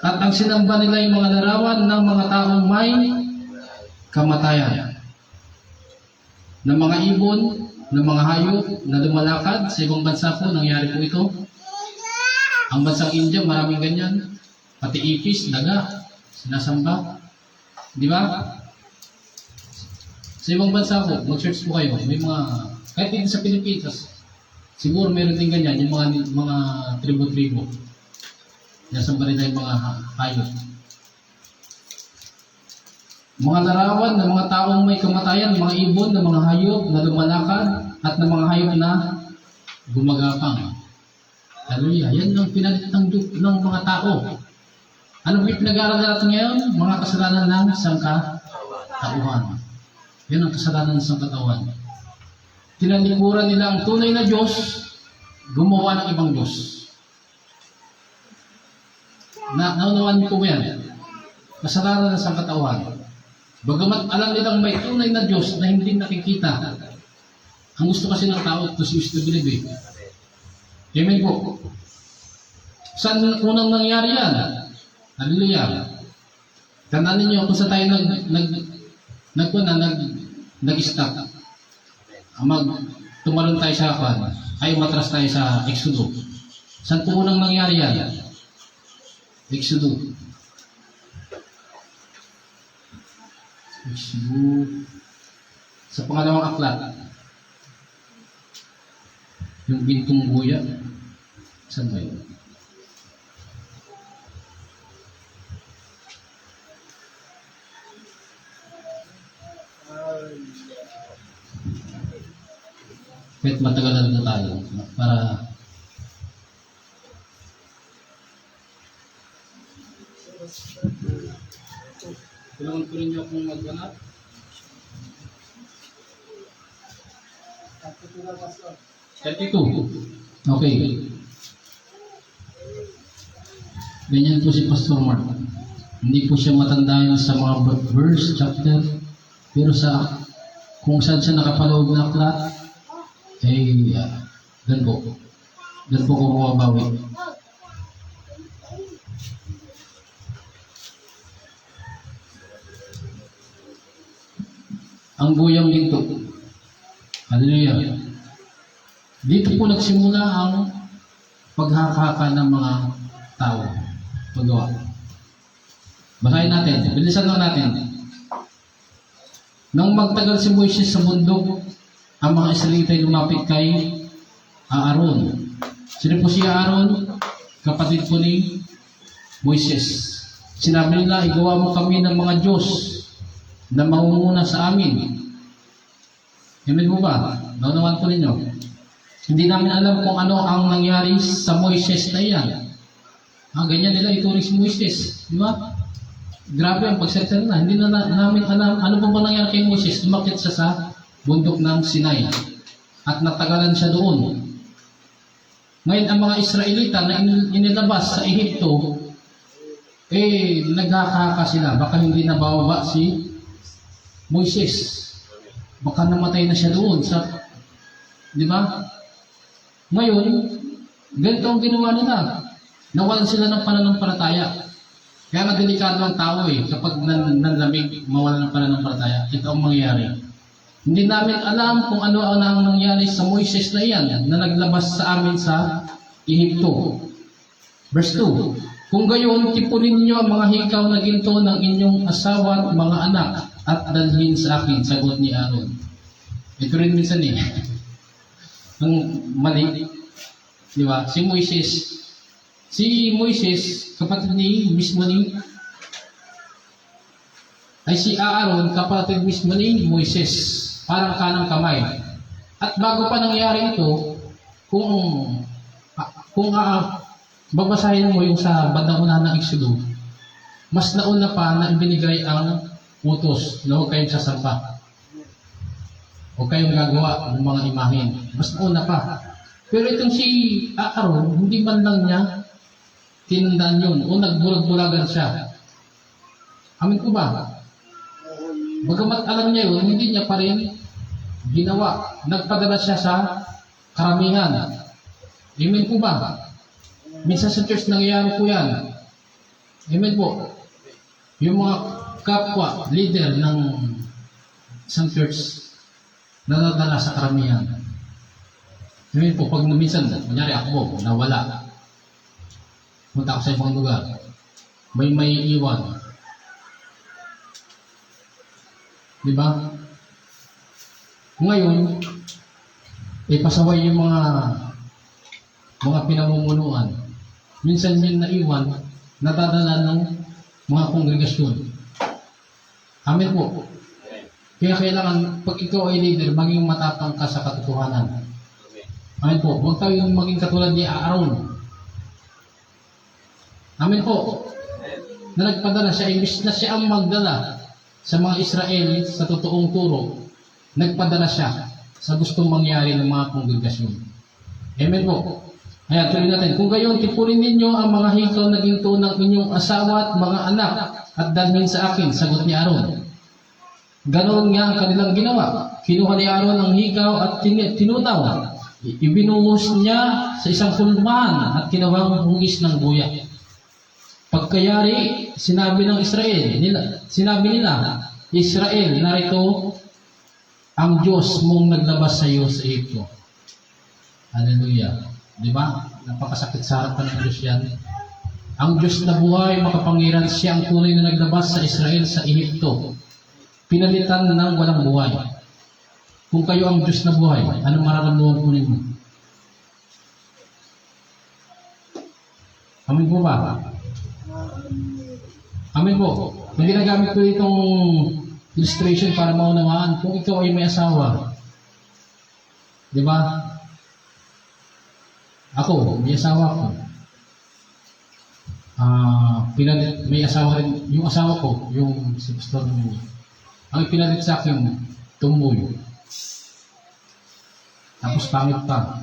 At ang sinamba nila yung mga larawan ng mga taong may kamatayan. Ng mga ibon, ng mga hayop na lumalakad sa ibang bansa po, nangyari po ito. Ang bansang India, maraming ganyan. Pati ipis, daga, sinasamba. Di ba? Sa ibang bansa po, mag-search po kayo. May mga, kahit dito sa Pilipinas, siguro meron din ganyan, yung mga tribo-tribo. Nasamba nila yung mga hayop. Mga larawan ng mga taong may kamatayan, mga ibon ng mga hayop na lumalakad at ng mga hayop na gumagapang. Hallelujah. Yan ang pinalit ng mga tao. Ano ba yung pinag-aaral natin ngayon? Mga kasalanan ng sangkatauhan. Yan ang kasalanan ng sangkatauhan. Tinalikuran nila ang tunay na Diyos, gumawa ng ibang Diyos. Naunawan niyo po yan. Kasalanan ng sangkatauhan. Bagamat alam nilang may tunay na Diyos na hindi nakikita, ang gusto kasi ng tao, to see is to believe. Amen po. Saan unang nangyari yan? Hallelujah. Tandaan ninyo kung saan tayo nag-stop. Tumalon tayo sa apan, ay umatras tayo sa Exodo. Saan po unang nangyari yan? Exodo. Sa pangalawang aklat, yung bintong buya, saan ba yun? Kahit matagal na tayo para tulungan ko rin niyo kung magbanat. Ito. Okay. Ganyan po si Pastor Mark. Hindi po siya matandaan sa mga verse, chapter, pero sa kung saan siya nakapaloob na aklat, doon po ko bumabawi. Ang buyang ginto. Hallelujah. Dito po nagsimula ang paghahaka ng mga tao. Paggawa. Basahin natin. Bilisan lang natin. Nang magtagal si Moises sa bundok, ang mga Israelita ay lumapit kay Aaron. Sino po si Aaron? Kapatid po ni Moises. Sinabi nila, igawa mo kami ng mga Diyos na mangunguna sa amin. Amen mo ba? Naunawan po ninyo. Hindi namin alam kung ano ang nangyari sa Moises na iyan. Ganyan nila ituring si Moises. Di ba? Grabe ang pagsalita nila. Hindi na namin alam ano pa ba nangyari kay Moises. Lumakit siya sa bundok ng Sinai. At natagalan siya doon. Ngayon ang mga Israelita na inilabas sa Ehipto, nagkakaka sila. Baka hindi na bababa si Moises. Baka namatay na siya doon sa, di ba? Ngayon, ganito ang ginawa nila. Nawalan sila ng pananampalataya. Kaya nga delikado ang tao kapag nanlamig, mawalan ng pananampalataya. Ito ang mangyayari. Hindi namin alam kung ano ang nangyari sa Moises na iyan na naglabas sa amin sa Ehipto. Verse 2. Kung gayon, tipunin niyo ang mga hikaw na ginto ng inyong asawa at mga anak at dalhin sa akin, sagot ni Aaron. Ito rin minsan ang mali. Di ba? Si Moises, kapatid mismo ni si Aaron, kapatid mismo ni Moises. Parang kanang kamay. At bago pa nangyari ito, kung babasahin mo yung sa bandang una ng Exodo, mas nauna pa na ibinigay ang utos na huwag kayong sasampa. Huwag kayong gagawa ng mga imahen. Mas nauna pa. Pero itong si Aaron, hindi man lang niya tinandaan yun o nagbulag-bulagan siya. Amin ko ba? Bagamat alam niya yun, hindi niya pa rin ginawa. Nagpadala siya sa karamihan. Amen po ba? Minsan sa church nangyayari po yan. Amen po. Yung mga kapwa, leader ng isang church, nadadala sa karamihan. Amen po, pag minsan, kunyari ako, nawala. Punta ako sa ibang lugar. May iwan. Diba? Ngayon, pasaway yung mga pinamumunuan. Minsan yung naiwan, natadala ng mga kongregasyon. Amen po. Kaya kailangan, pag ikaw ay leader, maging matapang ka sa katotohanan. Amen po. Huwag tayo maging katulad ni Aaron. Amen po. Na nagpadala siya, imbis na siya ang magdala sa mga Israel sa totoong turo, nagpadala siya sa gustong mangyari ng mga kongregasyon. Amen po. Kaya tuloy natin, kung gayon, tipunin ninyo ang mga hikaw na ginto ng inyong asawa at mga anak at dalhin sa akin, sagot ni Aaron. Ganoon nga ang kanilang ginawa. Kinuha ni Aaron ang hikaw at tinutaw. Ibinuhos niya sa isang kulmahan at kinawang hugis ng buya. Pagkayari, sinabi nila, Israel, narito ang Diyos mong naglabas sa iyo sa Egypto. Hallelujah. Di ba? Napakasakit sa harapan ng Diyos yan. Ang Diyos na buhay, makapangyarihan, siya ang tunay na naglabas sa Israel sa Egypto. Pinalitan ng walang buhay. Kung kayo ang Diyos na buhay, anong mararamdaman po ninyo? Amin po ba? Amin po. Hindi nagamit ko itong illustration para maunawaan kung ikaw ay may asawa. Di ba? Ako, may asawa ko. May asawa rin, yung asawa ko, yung si Pastor Nini. Ang pinalit sa akin, tumboy. Tapos pangit pa.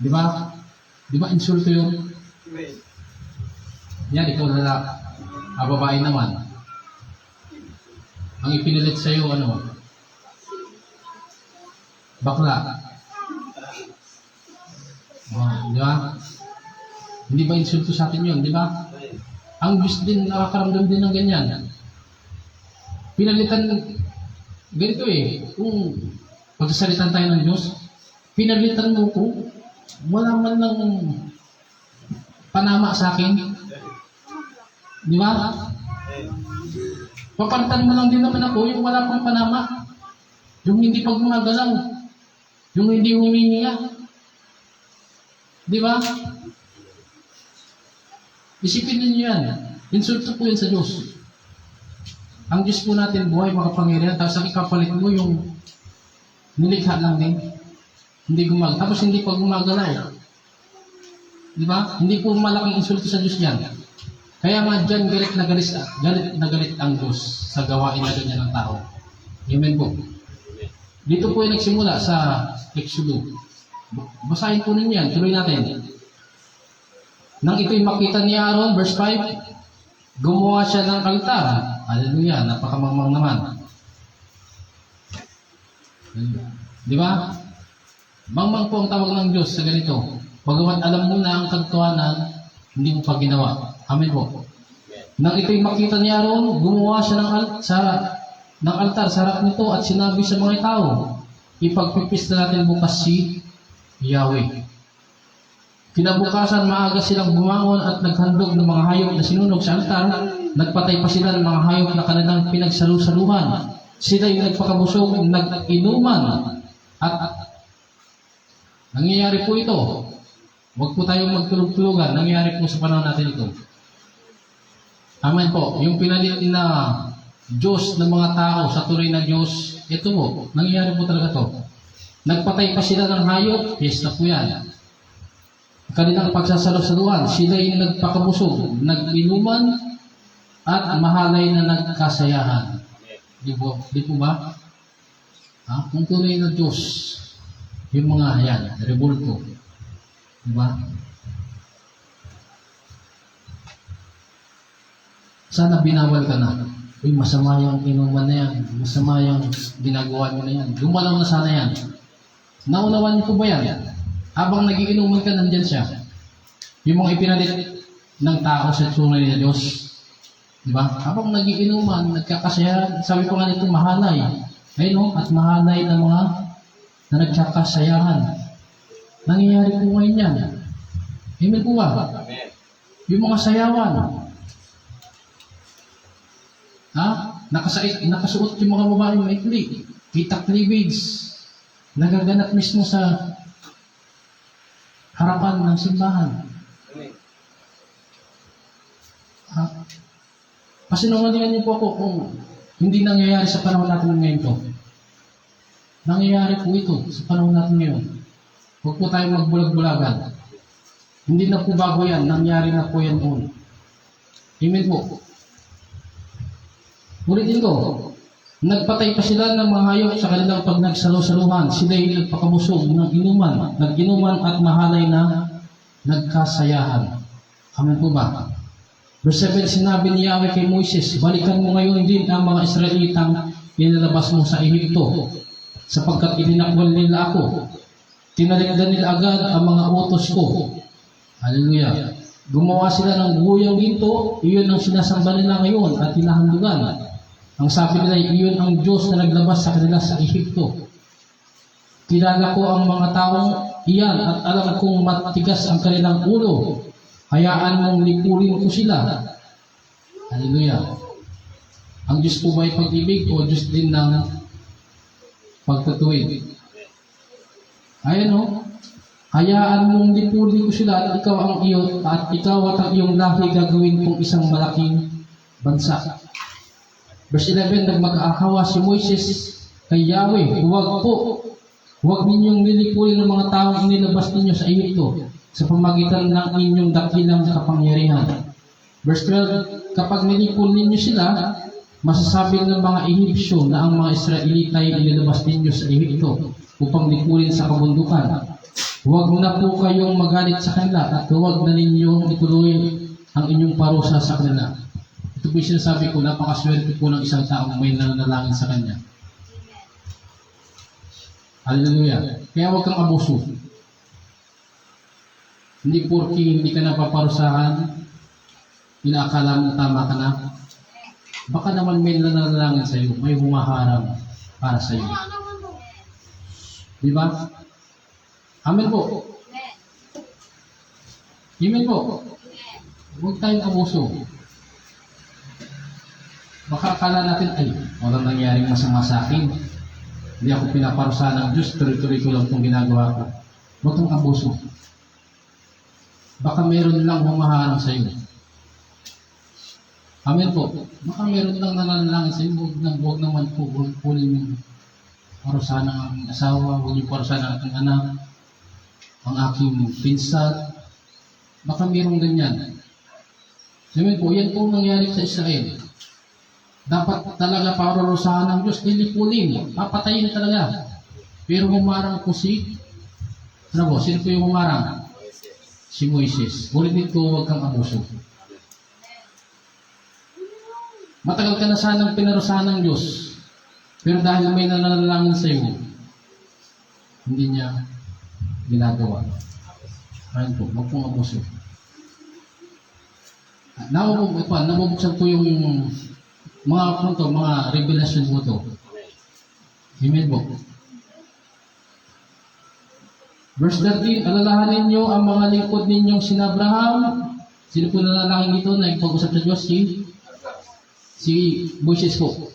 Di ba? Di ba insulto yun? Yan, ikaw na babae naman. Ang ipinilit sa iyo, bakla. Di ba? Hindi ba insulto sa atin yun, di ba? Ang Diyos din, nakakaramdam din ng ganyan. Pinalitan, ganito kung pagsasalitan tayo ng Diyos, pinalitan mo ko, wala man lang panama sa akin. Di ba? Papalitan mo lang din naman ako yung wala pang panama. Yung hindi pagmagalaw. Yung hindi huminga. Di ba? Isipin ninyo yan. Insulto po yun sa Diyos. Ang Diyos po natin buhay, makapangyarihan. Tapos ang ikapalit mo yung nilikha lang din. Hindi gumagalaw. Tapos hindi pa gumagalaw. Di ba? Hindi po malaking insulto sa Diyos yan. Kaya nga dyan, galit na galit ang Diyos sa gawain na ganyan ng tao. Amen po. Dito po yung nagsimula sa Exodus. Basahin po ninyo yan. Tuloy natin. Nang ito'y makita ni Aaron, verse 5, gumawa siya ng altar. Hallelujah, napakamangmang naman. Di ba? Mangmang po ang tawag ng Diyos sa ganito. Pagamat alam mo na ang katotohanan, hindi mo pa ginawa. Amen po. Nang ito'y makita ni Aaron, gumawa siya ng altar sa harap nito at sinabi sa mga tao, ipagpipis na natin bukas si Yahweh. Kinabukasan, maaga silang bumangon at naghandog ng mga hayop na sinunog sa altar. Nagpatay pa sila ng mga hayop na kanilang pinagsalusaluhan. Sila yung nagpakabusog, nag-inuman. At nangyayari po ito. Huwag po tayong magtulog-tulugan. Nangyayari po sa panahon natin ito. Amen po. Yung pinalit na Diyos ng mga tao sa tunay na Diyos, ito po, nangyayari po talaga to. Nagpatay pa sila ng hayop, yes na po yan. Kanilang pagsasalusaluhan, sila yung nagpakabusog, nag-inuman, at mahalay na nagkasayahan. Di po ba? Kung tunay na Diyos, yung mga yan, revolto. Di ba? Sana binawal ka na. uy, masama yung inuman na yan, masama yung ginagawa nyo na yan, gumalaw na sana yan. Naunawan niyo po ba yan? Habang nagiinuman ka, nandyan siya. Yung mga ipinalit ng tao sa tunay na Diyos. Diba? Habang nagiinuman, nagkakasayahan, sabi ko nga nito, mahalay. Ayun o, at mahalay na mga na nagkakasayahan. Nangyayari po ngayon yan. Amen po ba? Yung mga sayawan. Ha? Nakasuot yung mga babae maikli. Kita cleavage. Nagaganap mismo sa harapan ng simbahan. Ha? Pasinungalingan niyo po ako kung hindi nangyayari sa panahon natin ngayon to. Nangyayari po ito sa panahon natin ngayon. Huwag po tayong magbulag-bulagan. Hindi na po bago yan. Nangyari na po yan noon. Amen po. Ulitin ko. Nagpatay pa sila ng mga hayop sa kanilang pag nagsalo-saluhan. Sila'y nagpakabusog ng inuman, nag-inuman at mahalay na nagkasayahan. Amen po ba? Verse 7, sinabi ni Yahweh kay Moises, balikan mo ngayon din ang mga Israelitang inilabas mo sa Ehipto, sapagkat itinakwal nila ako. Tinalikdan nila agad ang mga utos ko. Hallelujah. Gumawa sila ng buyang ginto, iyon ang sinasamba nila ngayon at tinahandugan. Ang sabi nila, iyon ang Diyos na naglabas sa kanila sa Ehipto. Kilala ko ang mga taong iyan at alam kong matigas ang kanilang ulo. Hayaan mong lipulin ko sila. Hallelujah. Ang Diyos po ba ay pag-ibig o Diyos din ng pagtatuwid? Ayan o. Hayaan mong lipulin ko sila at ikaw ang iyo at ikaw at ang iyong lahi gagawin kong isang malaking bansa. Verse 11, nagmag-aakawa si Moises kay Yahweh, huwag ninyong nilipulin ng mga taong inilabas ninyo sa Ehipto sa pamagitan ng inyong dakilang kapangyarihan. Verse 12, kapag nilipul ninyo sila, masasabi ng mga Ehipsyo na ang mga Israelita ay inilabas ninyo sa Ehipto upang lipulin sa kabundukan. Huwag na po kayong magalit sa kanila at huwag na ninyong ituloy ang inyong parusa sa kanila. Ito po yung sinasabi ko, napakaswerte po ng isang taong may nananalangin sa kanya. Hallelujah. Kaya huwag kang abuso. Hindi porki hindi ka napaparusahan, inaakala mo tama ka na. Baka naman may nananalangin sa iyo, may humaharang para sa iyo. Di ba? Amen po. Amen po. Huwag tayong abuso. Baka akala natin, ay, walang nangyaring masama sa akin. Hindi ako pinaparusahan ng Diyos, tuloy-tuloy ko lang itong ginagawa ko. Huwag kang abuso. Baka meron lang humaharang sa iyo. Amen po. Baka meron lang nananalangin sa iyo. Huwag naman po. Huwag po yung parusahan ng aking asawa. Huwag yung parusahan ng aking anak. Ang aking pinsan. Baka meron ganyan. Amen po. Yan po nangyari sa Israel. Dapat talaga parurusahan ng Diyos. Lilipulin. Papatayin talaga. Pero humarang po ano po? Sino po yung humarang? Si Moises. Ulit ko, huwag kang abuso. Matagal ka na sanang pinarusahan ng Diyos. Pero dahil may nananalangin sa iyo, hindi niya ginagawa. Ayun po, huwag kong abuso. Nabubuksan po yung mga revelation po ito. Amen po. Verse 13, alalahanin niyo ang mga lingkod ninyong sina Abraham. Sino po nanalangin dito na ipag-usap sa Diyos? Si Moises po.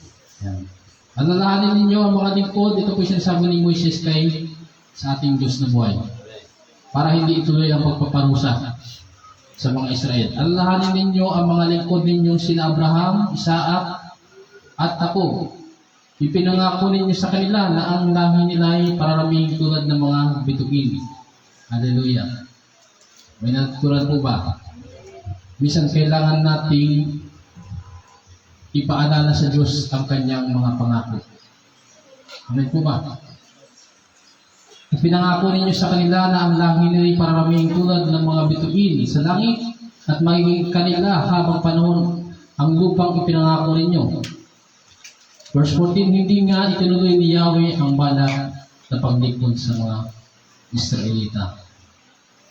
Alalahanin ninyo ang mga lingkod. Ito po yung sinasabi ni Moises sa ating Diyos na buhay. Para hindi ituloy ang pagpaparusa sa mga Israel. Alalahanin ninyo ang mga lingkod ninyong sina Abraham, Isaac, at Jacob. Ipinangako ninyo sa kanila na ang lahi nila ay pararamihin tulad ng mga bituin. Hallelujah. May natutunan po ba? Minsan kailangan nating ipaalala sa Diyos ang kanyang mga pangako. Amen po ba? Ipinangako ninyo sa kanila na ang lahi nila ay pararamihin tulad ng mga bituin sa langit at magiging kanila habang panahon ang lupang ipinangako ninyo. Verse 14, hindi nga itinuloy ni Yahweh ang balak na paglipod sa mga Israelita.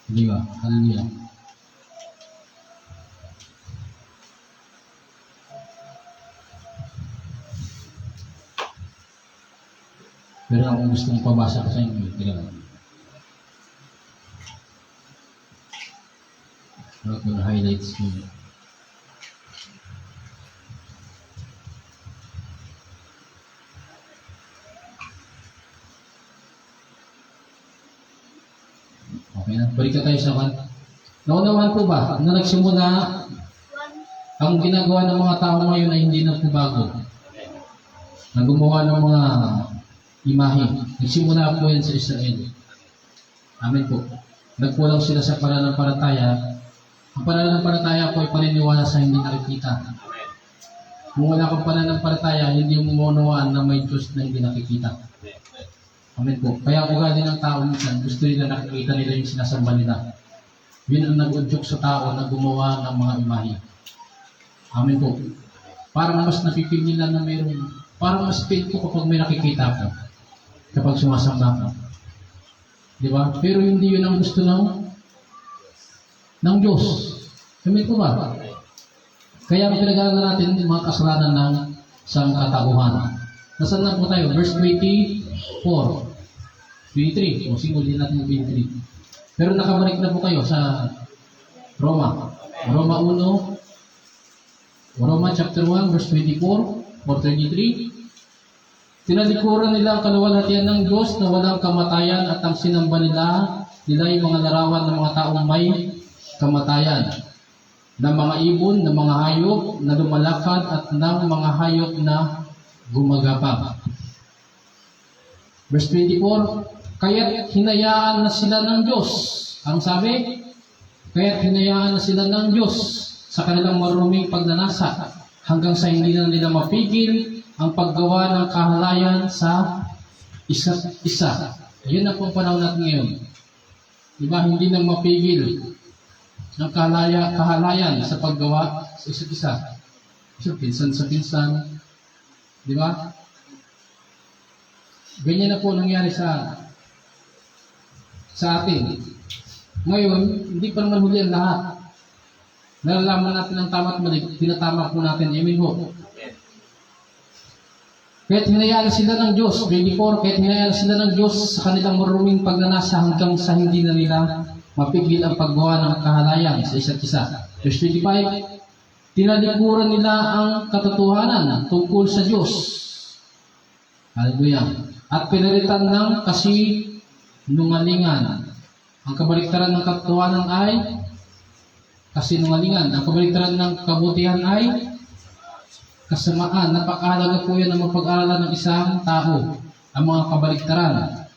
Di ba? Hallelujah. Pero ang gusto kong pabasa ko sa inyo, tignan. Ano ko na highlights nyo. Okay na, balik na tayo sa kan. Naunawahan po ba na nagsimula ang ginagawa ng mga tao ngayon ay hindi na po bago? Na gumawa ng mga imahe. Nagsimula po yan sa Israel. Amen po. Nagkulang sila sa pananampalataya. Ang pananampalataya po ay paniniwala sa hindi nakikita. Kung wala kang pananampalataya, hindi mo maunawaan na may Diyos na hindi nakikita. Amen po. Kaya ugali ng tao minsan, gusto nila nakikita nila yung sinasamba nila. Yun ang nag-udyok sa tao na gumawa ng mga imahe. Amen po. Parang mas napipili nila na mayroon. Parang mas feel ko kapag may nakikita ka. Kapag sumasamba ka. Di ba? Pero hindi yun ang gusto ng Diyos. Amen po ba? Kaya ang pinag-aaral natin yung mga kasalanan ng sangkatauhan. Nasaan na po tayo? Verse 24. 23. O simulin natin yung 23. Pero nakabalik na po kayo sa Roma. Roma 1. Roma chapter 1 verse 24 or 33. Tinalikuran nila ang kaluwalhatian ng Diyos na walang kamatayan at ang sinamba nila yung mga larawan ng mga taong may kamatayan, ng mga ibon, ng mga hayop na lumalakad at ng mga hayop na gumagapang. Verse 24, kaya't hinayaan na sila ng Diyos. Ang sabi? Kaya't hinayaan na sila ng Diyos sa kanilang maruming pagnanasa hanggang sa hindi na nila mapigil ang paggawa ng kahalayan sa isa't isa. Yun na pong panahon natin ngayon. Diba? Hindi na mapigil ang kahalayan sa paggawa sa isa't isa. So, pinsan sa pinsan. Diba? Ganyan na po nangyari sa atin. Ngayon, hindi pa naman huli ang lahat. Nalalaman natin ang tama at mali, tinatama po natin. Amen ho. Kaya't hinayaan sila ng Diyos, 24, kaya't hinayaan sila ng Diyos sa kanilang maruming pagnanasa hanggang sa hindi na nila mapigil ang paggawa ng kahalayan sa isa't isa. Verse 25, tinalikuran nila ang katotohanan tungkol sa Diyos. Hallelujah. At pinalitan ng kasinungalingan. Ang kabaliktaran ng katotohanan ay kasinungalingan. Ang kabaliktaran ng kabutihan ay kasamaan. Napakahalaga po yan ang mapag-aralan ng isang tao. Ang mga kabaliktaran.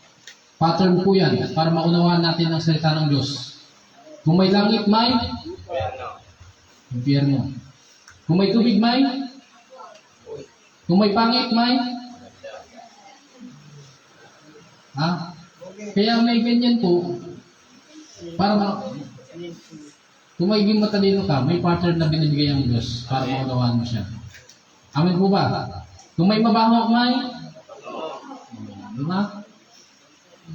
Pattern po yan para maunawaan natin ang salita ng Diyos. Kung may langit, may impyerno. Kung may tubig, may kung may pangit, may kaya may ganyan po para kung may matalino ka, may pattern na binibigay ang Diyos para maunawaan mo siya. Amen po ba? Kung may mabaho, may diba?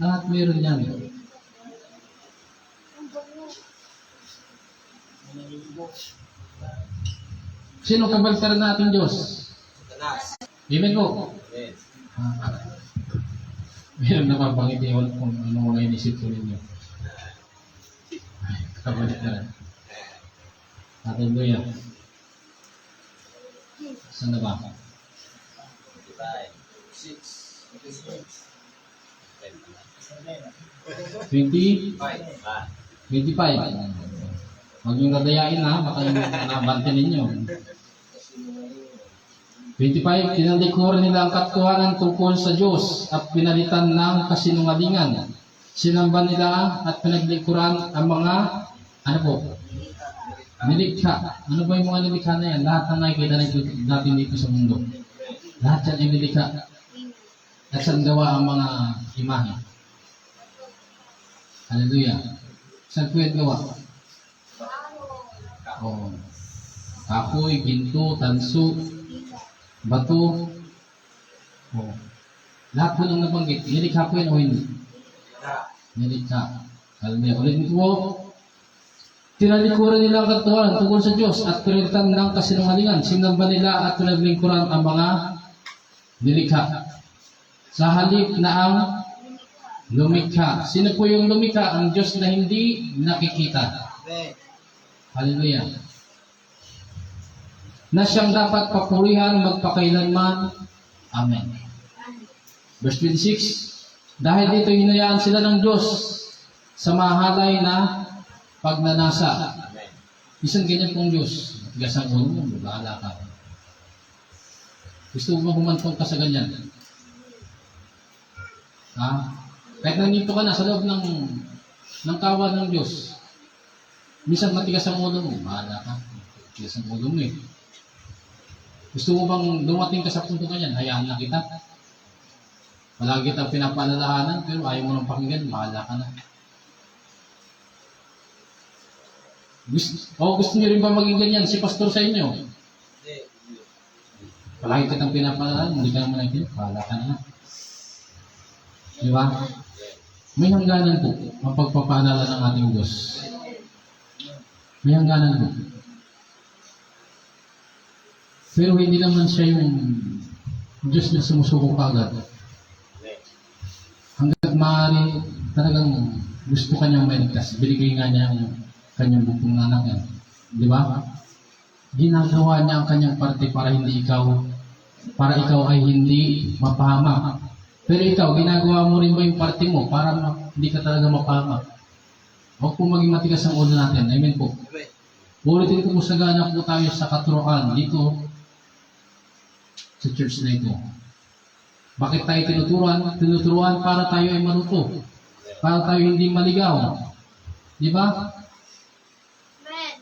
Lahat meron yan. Sino kabaliktaran natin Diyos? Amen po. Meron na mabangit yun kung ano mga inisip ko ninyo. Kabaliktaran. Hallelujah. Saan na ba? 25. Huwag yung nadayain ha, baka yung nabante ninyo. 25, tinalikuran nila ang katotohanan tungkol sa Diyos at pinalitan ng kasinungalingan. Sinamba nila at pinaglikuran ang mga, ano po, nilikha. Ano ba yung mga nilikha na yan? Lahat na nakikita natin dito sa mundo. Lahat yan ay nilikha. At saan gawa ang mga imahe. Hallelujah. Saan po yan gawa? Kahoy, ginto, tanso, bato, O, lahat po ng nabanggit, nilikha po yan o hindi? Nilikha. Hallelujah. Ulit po, tinalikuran nila ang katuwaan tungkol sa Diyos at pinalitan ng kasinungalingan. Sinamba nila at pinaglingkuran ang mga nilikha. Sa halip na ang lumikha. Sino po yung lumikha? Ang Diyos na hindi nakikita. Hallelujah. Na siyang dapat papurihan magpakailanman. Amen. Verse 26. Dahil dito hinayaan sila ng Diyos sa mahalay na pagnanasa. Isang ganyan pong Diyos. Tigas ang ulo mo, bahala ka. Gusto mo humantong ka sa ganyan? Ha? Kahit nandito ka na sa loob ng kawan ng Diyos, minsan matigas ang ulo mo, bahala ka. Tigas ang ulo mo eh. Gusto mo bang dumating ka sa punto ganyan? Hayaan na kita. Palagi kitang pinapaalalahanan, pero ayaw mo nang pakinggan, bahala ka na. Gusto niyo rin ba maging ganyan si pastor sa inyo? Palagi kitang pinapaalalahanan, hindi ka naman nakikinig, bahala ka na. Di ba? May hangganan po ang pagpapaalala ng ating Diyos. May hangganan po. Pero hindi naman siya yung Diyos na sumusuko kagad. Hanggat maaari talagang gusto kanyang maligtas. Binigay nga niya ang kanyang bukong anak yan. Di ba? Ginagawa niya ang kanyang parte para ikaw ay hindi mapahamak. Pero ikaw, ginagawa mo rin ba yung parte mo para hindi ka talaga mapahamak? Huwag po maging matigas ang ulo natin. Amen po. Ulitin ko po sagana po tayo sa katuroan dito sa church na ito. Bakit tayo tinuturuan? Tinuturuan para tayo ay maruto. Para tayo hindi maligaw. Di ba?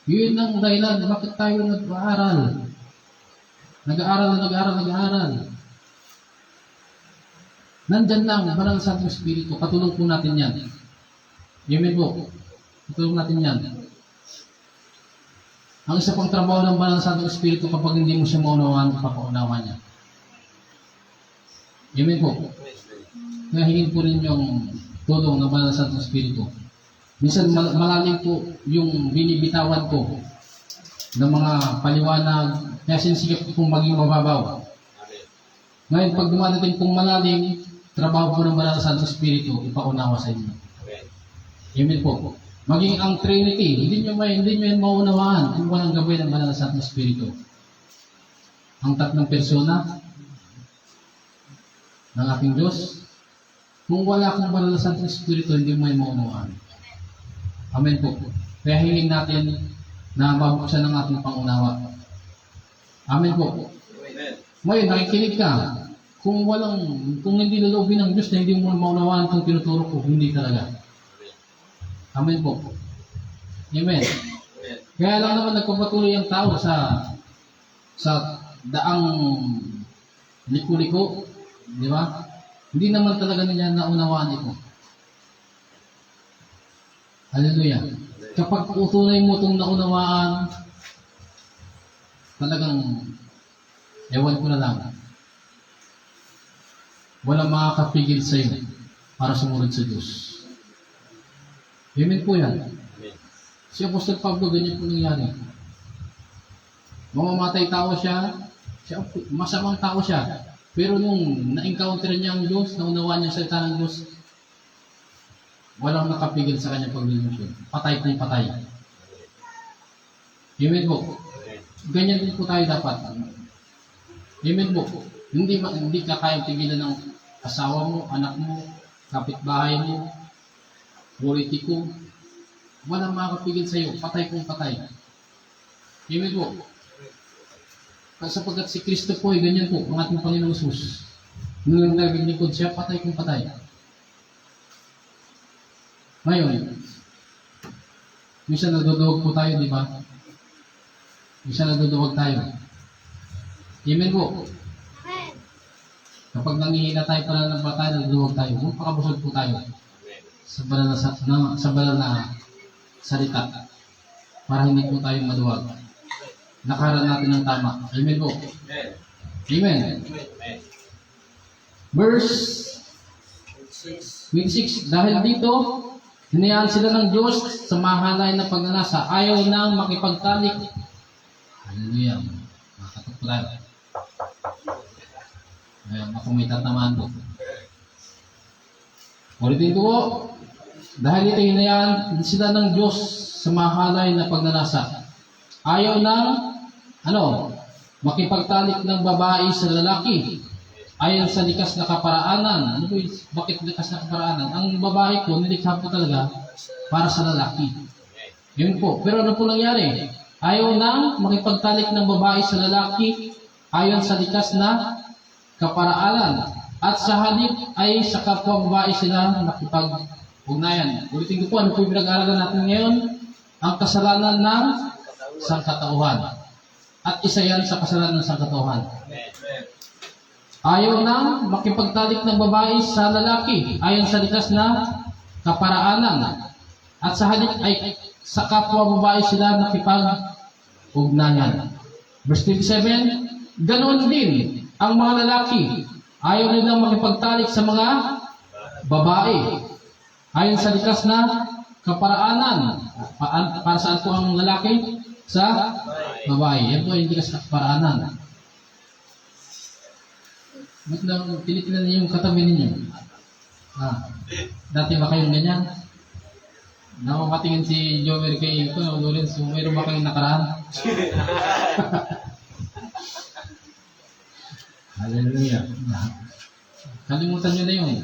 Yun ang dahilan. Bakit tayo nag-aaral? Nag-aaral. Nandyan lang, Banal na Santong Espiritu. Katulong po natin yan. Amen po. Katulong natin yan. Ang isa pang trabaho ng Banal na Santong Espiritu kapag hindi mo siya maunawaan, papaunawa niya. Amen po. Kaya hingin po rin yung tulong ng Banal na Santong Espiritu. Minsan malalim po yung binibitawan ko ng mga paliwanag, kaya sinsikip ko pong maging mababaw. Ngayon, pag dumadating pong malalim, trabaho po ng Banal na Santong Espiritu, ipaunawa sa inyo. Amen po. Maging ang Trinity, hindi nyo yan maunawaan kung walang gabay ng Banal na Santong Espiritu. Ang tatlong persona ng ating Diyos, kung wala kang Banal na Santong Espiritu, hindi mo yan maunawaan. Amen po. Kaya hingin natin na mabuksan ang ating pangunawa. Amen po. Ngayon, nakikinig ka. Kung hindi laloobin ng Diyos na hindi mo maunawaan itong tinuturo ko, hindi talaga. Amen po. Amen. Kaya lang naman nagpapatuloy ang tao sa daang liku-liko. Di ba? Hindi naman talaga nila naunawaan ito. Hallelujah. Kapag utunay mo itong naunawaan, talagang, ewan ko na lang, walang makakapigil sa iyo para sumunod sa Diyos. Amen po yan. Si Apostol Pablo, ganyan po nangyari. Mamamatay tao siya, masamang tao siya. Pero nung na-encounter niya ang Diyos, naunawaan niya ang salita ng Diyos, walang nakapigil sa kanyang paglilingkod. Patay kung patay. Amen po. Ganyan din po tayo dapat. Amen po. Hindi ka kayang pigilan ng asawa mo, anak mo, kapitbahay mo, politiko. Walang makakapigil sa iyo. Patay kung patay. Amen po. Sapagkat si Kristo po ay ganyan po, ang ating Panginoong Jesus. Nung naglilingkod siya, patay kung patay. Ngayon, minsan nagduduwag po tayo, di ba? Minsan nagduduwag tayo. Amen po. Kapag nangihina tayo para ng tayo, nagduduwag tayo. Magpakabusog po tayo sa banal na salita para hindi po tayo maduwag. Nakaharap natin ng tama. Amen po. Amen. verse 26. Dahil dito, hinayaan sila ng Diyos sa mahalay na pagnanasa. Ayaw nang makipagtalik. Hallelujah. Makatagpulan. Ayan, ako may tatamaan ko. Ulitin ko po. Dahil ito, hinayaan sila ng Diyos sa mahalay na pagnanasa. Ayaw nang, makipagtalik ng babae sa lalaki. Ayon sa likas na kaparaanan. Ano po yun? Bakit likas na kaparaanan? Ang babae po, nilikha po talaga para sa lalaki. Yun po. Pero ano po nangyari? Ayaw nang makipagtalik ng babae sa lalaki ayon sa likas na kaparaanan. At sa halip ay sa kapwa babae sila nakipag-ugnayan. Ulitin ko po, ano po yung pinag-aaralan natin ngayon? Ang kasalanan ng sangkatauhan. At isa yan sa kasalanan ng sangkatauhan. Ayaw na makipagtalik ng babae sa lalaki ayon sa likas na kaparaanan. At sa halip ay sa kapwa babae sila nakipag-ugnayan. Verse 27, ganoon din ang mga lalaki. Ayaw nilang makipagtalik sa mga babae ayon sa likas na kaparaanan. Para saan po ang lalaki? Sa babae. Yan po yung likas na kaparaanan. Ba't lang tinitinan niyo yung katabi ninyo? Dati ba kayong ganyan? Nakakatingin si Jomer kay Lawrence, so mayroon ba kayong nakaraan? Hallelujah. Kalimutan nyo na yun.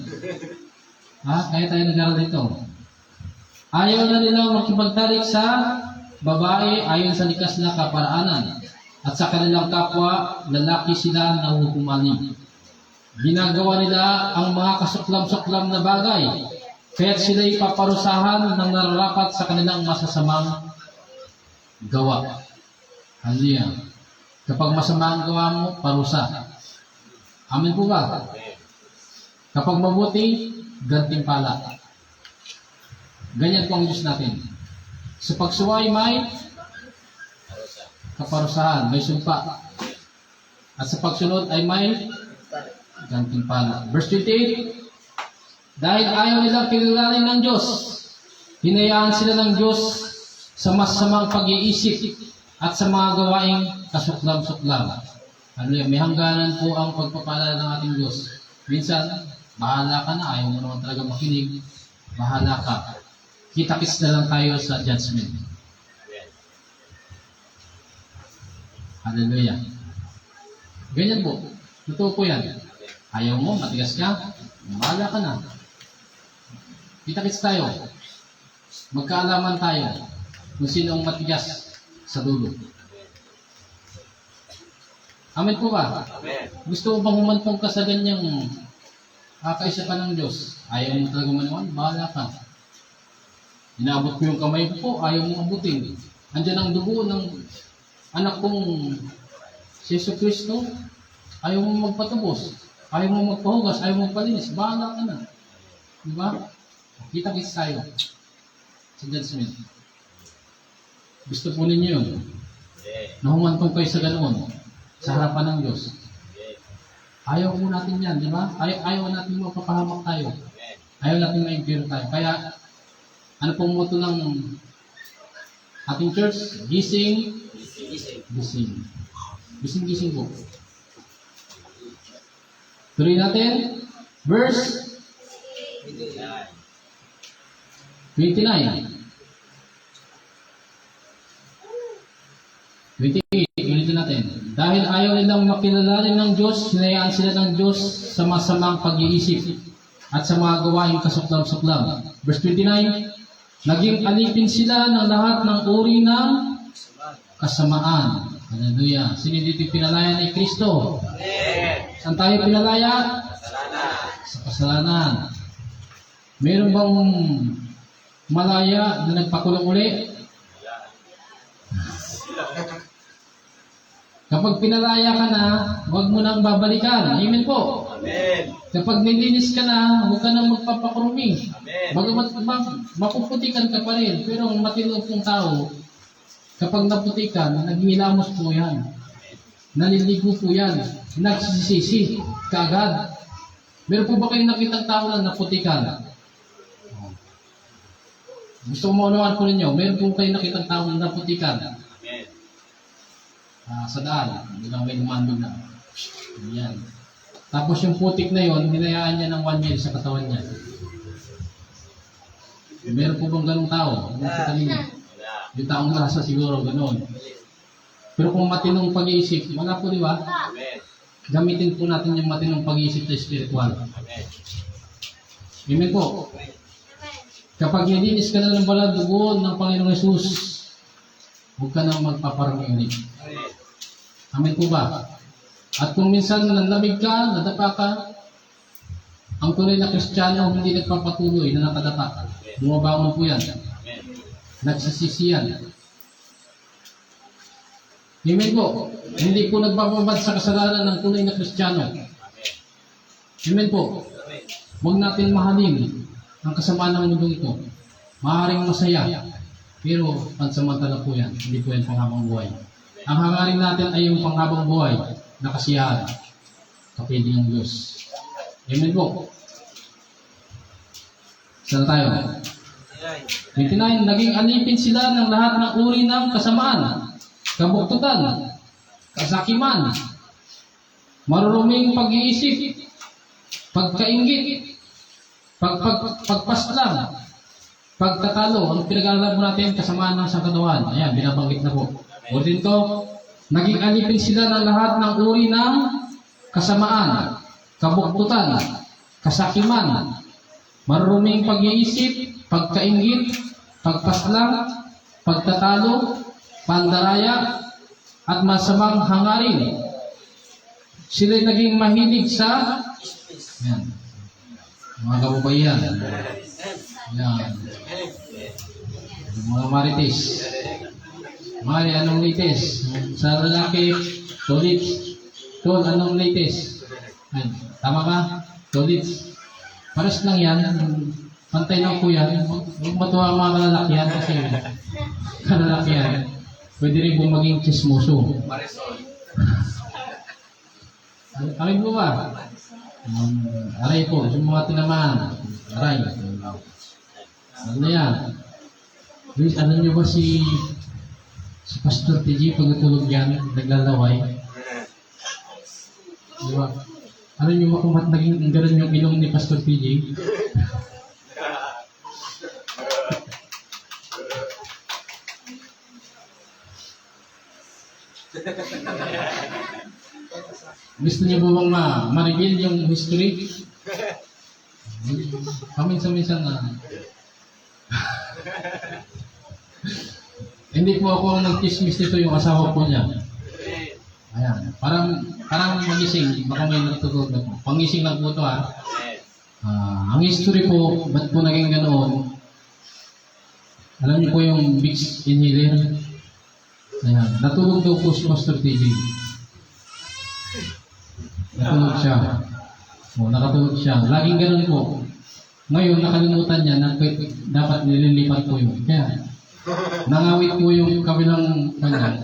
Kaya tayo nag-aral dito. Ayaw na nilang makipagtalik sa babae ayon sa likas na kaparaanan. At sa kanilang kapwa, lalaki sila na hukumani. Ginagawa nila ang mga kasuklam-suklam na bagay, kaya't sila'y paparusahan ng nararapat sa kanilang masasamang gawa. Hallelujah. Kapag masama ang gawa mo, parusa. Amen po ba? Kapag mabuti, gantimpala. Ganyan po ang Diyos natin. Sa pagsuway may kaparusahan, may sumpa. At sa pagsunod ay may gantimpala. Verse 28, dahil ayaw nilang kilalanin ng Diyos, hinayaan sila ng Diyos sa masamang pag-iisip at sa mga gawaing kasuklam-suklam. May hangganan po ang pagpapala ng ating Diyos. Minsan, bahala ka na, ayaw mo naman talaga makinig, bahala ka. Kita-kits na lang tayo sa judgment. Hallelujah. Ganyan po. Totoo po yan. Ayaw mo, matigas ka, bahala ka na. Kita-kits tayo. Magkaalaman tayo kung sino ang matigas sa dulo. Amen po ba? Amen. Gusto mo bang humantong ka sa ganyang kaisa ka ng Diyos? Ayaw mo talaga maniwan, bahala ka. Inaabot mo yung kamay ko, ayaw mo abutin. Andiyan ang dugo ng anak kong si Yesu Cristo, ayaw mo magpatubos. Ayaw mo magpahugas, ayaw mo magpalinis, bahala ka na. Diba? Kita-kits tayo sa judgment. Gusto po ninyo yun? Na humantong kayo sa ganoon, sa harapan ng Diyos. Ayaw po natin yan, di ba? Ayaw natin mapapahamak tayo. Ayaw natin ma-impure tayo. Kaya, ano pong motto ng ating church? Gising. Gising. Gising po. Tuloy natin, verse 29. 28, ulitin natin. Dahil ayaw nilang makilalanin ng Diyos, hinayaan sila ng Diyos sa masamang pag-iisip at sa mga gawaing kasuklam-suklam. Verse 29, naging alipin sila ng lahat ng uri ng kasamaan. Hallelujah. Sino dito pinalaya ni Kristo? Saan tayo pinalaya? Sa kasalanan. Meron bang malaya na nagpakulong uli? Kapag pinalaya ka na, huwag mo nang babalikan. Amen po. Amen. Kapag nilinis ka na, huwag ka nang magpapakurumi. Amen. Bagamat mapuputikan ka pa rin, pero ang matinong pong tao, kapag naputikan, naghihilamos po yan. Naliligo po yan. Nagsisisi kaagad. Meron po ba kayong nakitang tao na naputikan? Gusto ko maunawaan po ninyo, meron po kayong nakitang tao na naputikan sa daan. Hindi lang may lumandog na. Yan. Tapos yung putik na yon, hinayaan niya ng 1 year sa katawan niya. Meron po bang ganong tao? Yung taong nasa siguro, gano'n. Pero kung matinong pag-iisip, wala po, di ba? Gamitin po natin yung matinong pag-iisip na spiritual. Amen po. Kapag nilinis ka na ng balat dugo ng Panginoong Yesus, huwag ka na magpaparami ulit. Amen po ba? At kung minsan nanlamig ka, nadapa ka, ang tunay na Kristiyano hindi nagpapatuloy na nakadapa. Bumabangon po yan. Nagsisisi yan. Amen po. Hindi po nagbababad sa kasalanan ng tunay na Kristiyano. Amen po. Huwag natin mahalin ang kasamaan ng mundo ito. Maaaring masaya, pero pansamantala po yan. Hindi po yan panghabang buhay. Ang hangarin natin ay yung panghabang buhay na kasiyahan. Kapiling ng Diyos. Amen po. Saan tayo? 29. Naging alipin sila ng lahat ng uri ng kasamaan, kabuktutan, kasakiman, maruruming pag-iisip, pagkaingit, pagpaslang, pagtatalo. Ang pinag-aalaman natin, kasamaan ng sangkatauhan. Ayan, binabanggit na po. Ulitin to, naging alipin sila ng lahat ng uri ng kasamaan, kabuktutan, kasakiman, maruruming pag-iisip, pagkaingit, pagpaslang, pagtatalo, pandaraya, at masamang hangarin. Sila'y naging mahilig sa yan, mga kababaihan. Yan. Mga marites. Mari, anong latest? Sa lalaki, tolits. Tol, anong latest? Yan. Tama ka? Tolits. Pares lang yan. Pantay lang po yan. Huwag matuwa ang mga kalalakihan kasi kalalakihan. Pwede rin po maging chismoso. Aray po ba? Aray po. Yung mga tinamaan. Aray. Ano na yan? Luis, ano nyo ba si Pastor TG pag natulog yan, naglalaway? Diba? Ano nyo ba kung naging ganun yung ilong ni Pastor TG? Gusto niyo ba bang ma-reveal yung history? Paminsan-minsan na. Hindi po ako nag-chismis nito yung asawa po niya. Ayan. Parang magising. Baka may natutulog na po. Pangising lang po ito ha. Ang history po, ba't po naging ganoon? Alam niyo po yung Vicks inhaler? Ayan. Natulog daw po si Pastor TJ. Natulog siya. Nakatulog siya. Laging ganun po. Ngayon, nakalimutan niya na dapat nililipat po yun. Kaya, nangawit po yung kabilang kanya.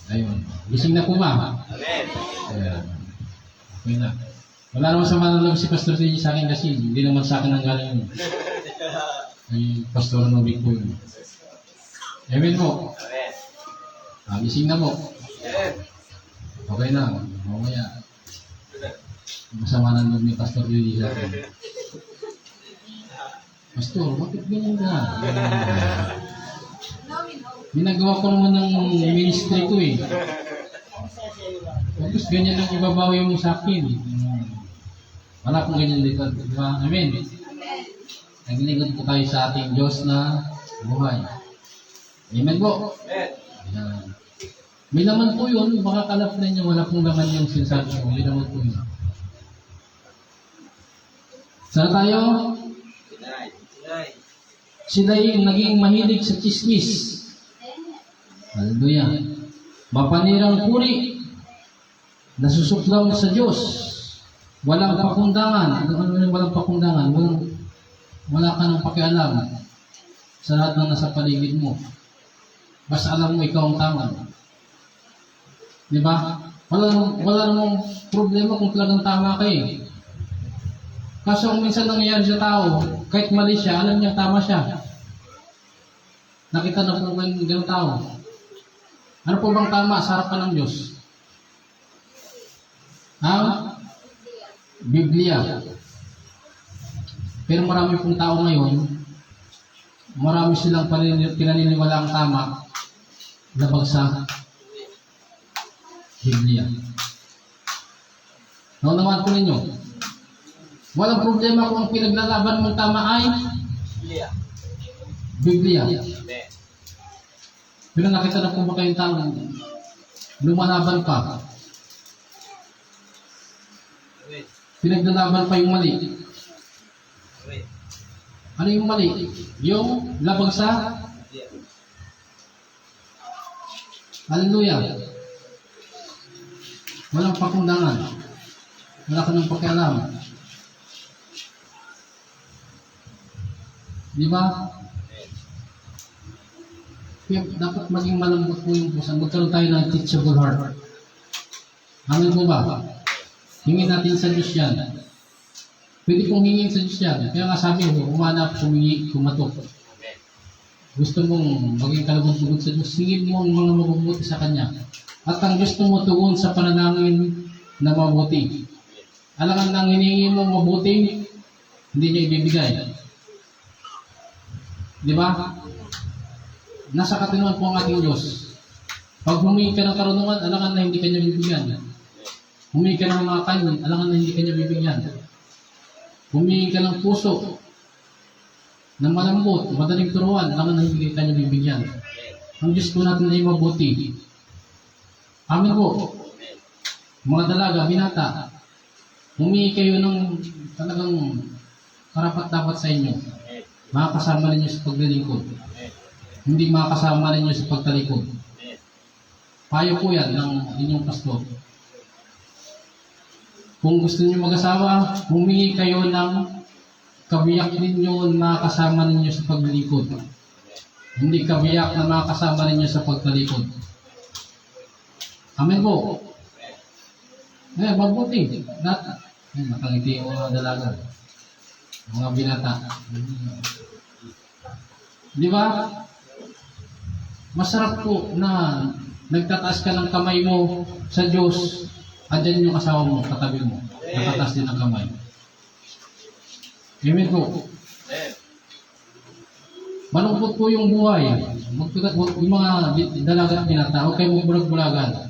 Ayun. Gising na po ba? Ayan. Okay na. Wala naman sa manalog si Pastor TJ sa akin kasi hindi naman sa akin ang galing yun. Ay, Pastor Novik po yun. Amen po. Gising na po. Okay na. Mamaya. Masama ng loob ni Pastor Yuli sa akin. Pastor, bakit ganyan ka? Ginagawa ko naman ng ministry ko eh. Tapos ganyan lang ibabawi mo sa akin. Wala pong ganyan dito. Diba? Amen. Naglingkod po tayo sa ating Diyos na buhay. Amen po. Ayan. May laman po yun, baka kalap na niyo, wala pong laman yung sinasabi ko. May laman po yun. Saan tayo? Sila'y naging mahilig sa chismis. Hallelujah. Mapanirang puri, nasusuklaw sa Diyos. Walang pakundangan. Ano yung walang pakundangan? Wala ka ng pakialam sa lahat ng nasa paligid mo. Basta alam mo ikaw ang tama. Di ba? Wala namang problema kung talagang tama ka eh. Kaso kung minsan nangyayari sa tao, kahit mali siya, alam niya tama siya. Nakita na po yung ganung tao. Ano po bang tama sa harapan ng Diyos? Ang Biblia. Pero marami pong tao ngayon, marami silang pinaniniwala ang tama labag sa Biblia. Naunawaan po ninyo. Walang problema kung ang pinaglalaban mong tama ay Biblia. Pero nakita na po ba kayong tao lumalaban pa? Pinaglalaban pa yung mali. Ano yung mali? Yung labag sa Hallelujah. Walang pakundangan. Wala ka ng pakialam. Di ba? Kaya dapat maging malambot po yung puso. Magkaroon tayo ng teachable heart. Amin po ba? Hingin natin sa Diyos yan. Pwede pong hingin sa Diyos yan. Kaya nga sabi mo, umanap, humingi, kumatok. Gusto mong maging kalugod-lugod sa Diyos, hingin mo ang mga mabubuti sa Kanya. At ang gusto mo tugon sa panalangin na mabuti. Alangan nang hiningi mo mabuti, hindi niya ibibigay. Di ba? Nasa katinuan po ang ating Diyos. Pag humingi ka ng karunungan, alangan na hindi Kanya bibigyan. Humingi ka ng mga kanin, alangan na hindi Kanya bibigyan. Humingi ka ng puso, ng malambot, madaling turuan, alangan na hindi Kanya bibigyan. Ang Diyos po natin ay mabuti. Amin po. Mga dalaga, binata, humingi kayo ng talagang karapat-dapat sa inyo. Makakasama ninyo sa paglilingkod. Hindi makakasama ninyo sa pagtalikod. Payo po yan ng inyong pastor. Kung gusto niyo mag-asawa, humingi kayo ng kabiyak ninyo na makakasama ninyo sa paglilingkod. Hindi kabiyak na makakasama ninyo sa pagtalikod. Amen po. Ngayon, mabuti. Nakangiti yung mga dalaga. Mga binata. Di ba? Masarap po na nagtataas ka ng kamay mo sa Diyos. Andyan yung asawa mo, katabi mo. Nakataas din ang kamay. Amen po. Malungkot po yung buhay. Yung mga dalaga at binata, huwag kayo magbulag-bulagan.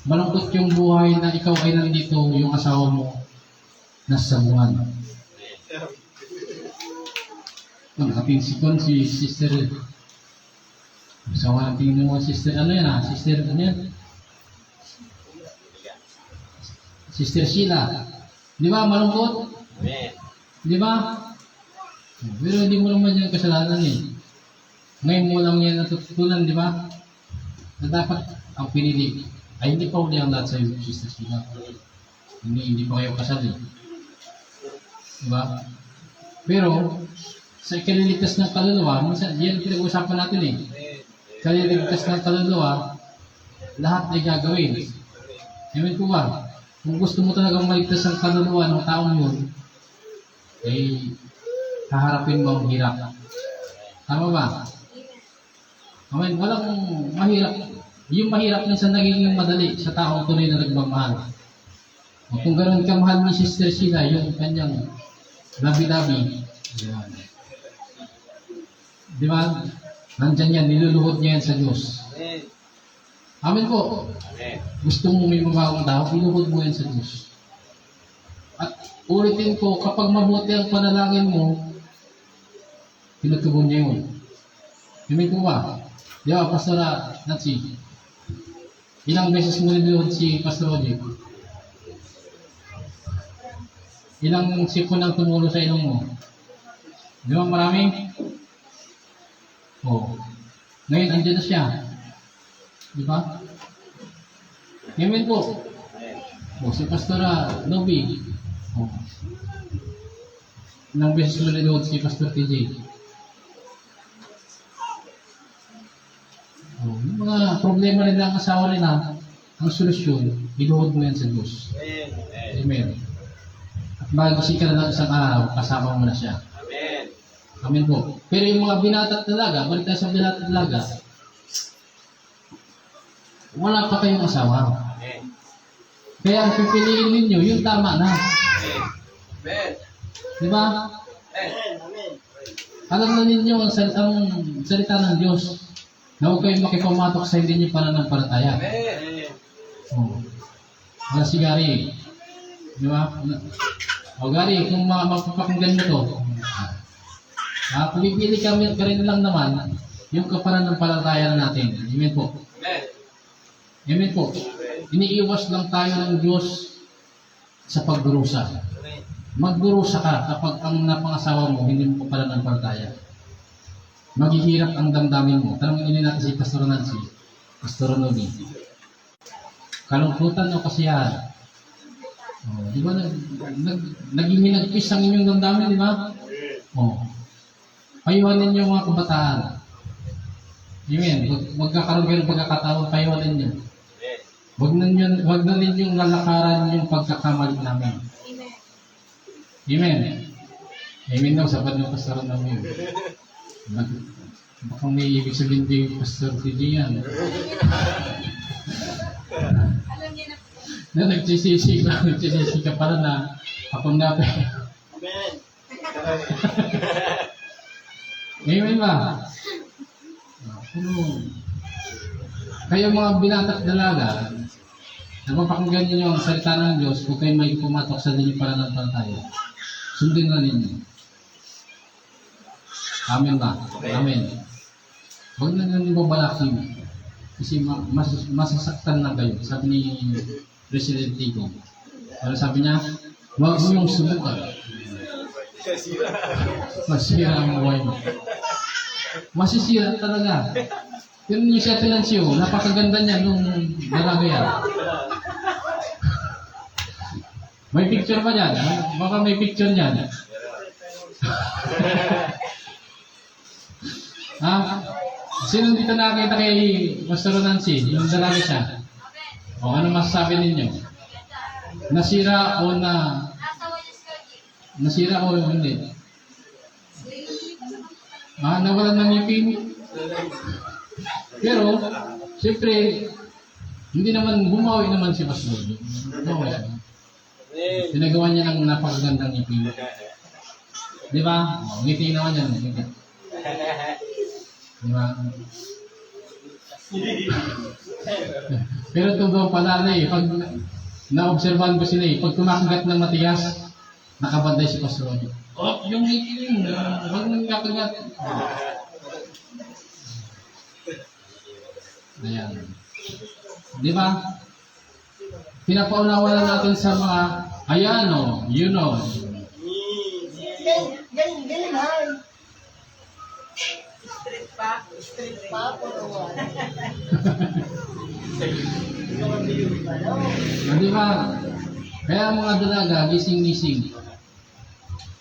Malungkot yung buhay na ikaw ay nandito, yung asawa mo nasa buwan. Ang ating sikon, si Sister, asawa natin mo, Sister, ano yan Sister, ano yan? Sister Sheila. Di ba, malungkot? Di ba? Pero hindi mo naman yan kasalanan eh. Ngayon mo lang yan natutunan, di ba? Na dapat ang pinili ay hindi pa uli ang lahat sa'yo, Sister Sheila. Hindi pa kayo kasal eh. Diba? Pero, sa ikaliligtas ng kaluluwa, minsan, yan pinag-uusapan natin eh. Ikaliligtas ng kaluluwa, lahat ay gagawin. Amen po ba? Kung gusto mo talagang maligtas ang kaluluwa ng taong yun, ay haharapin mo ang hirap. Tama ba? Amen. Walang mahirap. Yung mahirap minsan nagiging madali sa taong tunay na nagmamahal. O kung gano'n kamahal ni Sister Sheila, yung kanyang labi-labi. Di ba? Nandyan yan, niluluhod niya yan sa Diyos. Amen po. Gusto mo may mabawang tao, niluhod mo yan sa Diyos. At ulitin ko, kapag mabuti ang panalangin mo, pinutugon niya yun. Amen po ba? Di ba, Pastor Nancy? Ilang beses mo niluhod si Pastor Oji? Ilang sipon ang tumulo sa ilong mo? Di ba marami? Oh. Ngayon, andyan na siya. Di ba? Amen po. O, si Pastora Nobi. O. Ilang beses mo niluhod si Pastor TJ? O, yung mga problema nila ang asawa nila, ang solusyon, iluhod mo yan sa Diyos. Amen. At magising ka na ng isang araw, kasama mo na siya. Amen. Amen po. Pero yung mga binata talaga, balik tayo sa binata talaga, wala pa kayong asawa. Amen. Kaya ang pipiliin ninyo, yung tama na. Amen. Di ba? Amen. Alam na ninyo ang salita ng Diyos na huwag kayong makipumatok sa hindi niyo pananampalataya. Amen. Oh. Wala si Gary. Di ba? O Gary, kung mapapakinggan mo to, pumipili kami ka rin lang naman yung kapananampalataya natin. Amen po. Amen. Amen po. Iniiwas lang tayo ng Diyos sa pagdurusa. Magdurusa ka kapag ang napangasawa mo hindi mo pa pananampalataya. Maghihirap ang damdamin mo. Tanongin natin si Pastor Nancy, Pastor Nogi. Kalungkutan o kasiyahan? Oh, di ba naging hinagpis ang inyong damdamin, di ba? Oh. Payuhanin niyo mga kabataan. Amen. Magkakaroon kayo ng pagkakataon, payuhanin niyo. Wag na ninyong lalakaran yung pagkakamali namin. Amen. Amen daw, sapat ng pastor namin. Baka may ibig sabihin din Pastor TJ yan. Na nagsisisi ka pala na ako na. Amen. Amen ba? Kayo mga binata't dalaga, napapakinggan ninyo ang salita ng Diyos kung kayo may pumatok sa dinyong pananampalataya. Sundin na ninyo. Amen ba? Amen. Huwag na nang babalakin. Kasi masasaktan na kayo. Sabi ni President Tico. Pero sabi niya, huwag mo yung subukan. Masira ang buhay mo. Masisira talaga. Yun yung siya Tilansyo. Napakaganda niya nung dalaga yan. May picture ba niyan? Baka may picture niyan. Ha? Sino dito nakakita kay Pastor Nancy? Yung dalaga siya. O ano masasabi ninyo? Nasira o nasira o hindi? Nawalan ng ngipin. Pero, siyempre, hindi naman, bumawi naman si Pastor. Bumawi. Pinagawa niya ng napakagandang ngipin. Di ba? Ngiti naman yan. Ngiti. Di ba? Pero totoo pala na pag naobserbahan ko sila pag kumakagat ng matigas, nakabanday si Pastor. Oh, yung ngiti yun. Huwag nang kakagat. Ayan. Di ba? Pinapaunawa natin sa mga, ayan o, you know. Street pa, puluhan. Di ba? Kaya mga dalaga, gising-gising.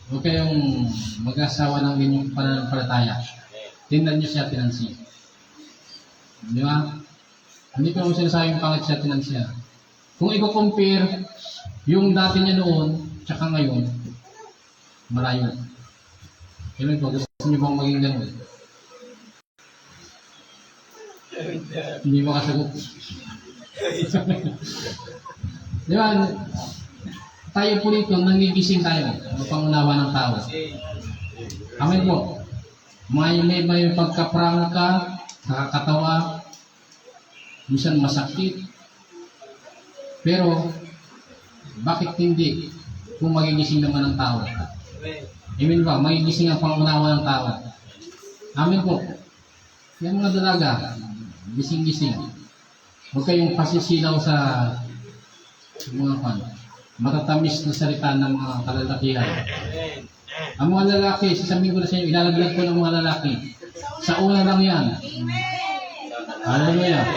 Huwag kayong mag-asawa ng inyong pananampalataya. Tingnan niyo siya Nancy. Di ba? Hindi ko sinasabing pangit siya Nancy. Kung i-compare yung dati niya noon, tsaka ngayon, malayo. Kailan po, gusto niyo bang maging ganun? Hindi makasagot. Di ba? Tayo po dito, nangigising tayo upang unawa ng tao. Amen po. May pagkaprangka, nakakatawa, minsan masakit. Pero, bakit hindi kung magigising naman ng tao? Amen ba? Magigising ang pangunawa ng tao. Amen po. Yan mga dalaga, gising-gising. Huwag kayong pasisilaw sa mga matatamis na salita ng mga kalalakihan. Ang mga lalaki, sasabihin ko na sa inyo, ilalaglag ko ng mga lalaki. Sa una lang yan. Hallelujah.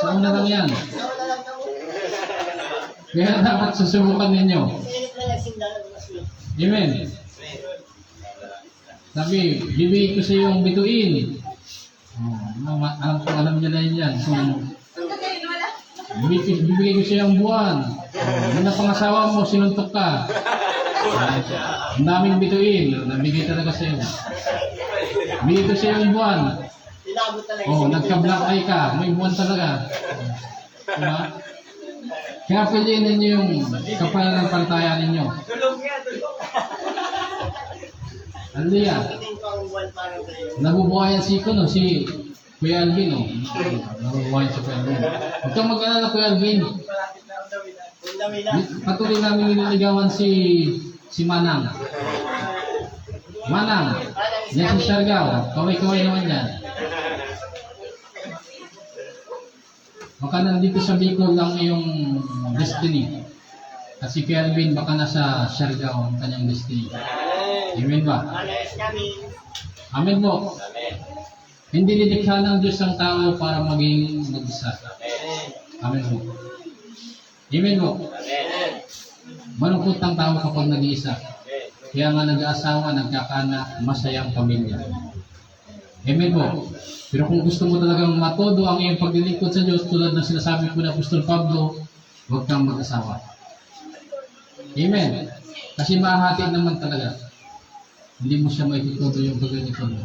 Sa una lang yan. Kaya dapat susubukan ninyo. Amen. Sabi, bibigay ko sa iyo ang bituin. Alam niya na yan. Bibigay ko sa iyo ang buwan. Nung napangasawa mo, sinuntok ka. Ang daming bituin, nabigay talaga sa'yo. Bigay ko sa'yo yung buwan. Tinabot talaga. Oo, nagka-black eye ka, may buwan talaga. Diba? Kaya piliin ninyo yung kapanampalataya ninyo. Tulog nga, tulog. Hallelujah. Tingin ko ang buwan para sa'yo. Nabubuhayan si Kuya Alvin, oh. Nabubuhayan si Kuya Alvin. Huwag kang mag-alala, Kuya Alvin. Ang dami na. Patuloy namin nililigawan si Manang. Manang, yan si Sargaw. Kaway-kaway naman yan. Baka nandito sa Bicol ang iyong destiny. At si Kuya Alvin, baka nasa Sargaw ang kanyang destiny. Amen ba? Alas kami. Amen po. Hindi nilikha ng Diyos ang tao para maging mag-isa. Amen po. Amen po. Malungkot ang tao kapag nag-iisa. Kaya nga nag-aasawa, nagkakaanak, masayang pamilya. Amen po. Pero kung gusto mo talagang matodo ang iyong paglilingkod sa Diyos, tulad ng sinasabi ko na Apostol Pablo, huwag kang mag-asawa. Amen. Kasi mahati naman talaga. Hindi mo siya maitutudo yung paglilingkod mo.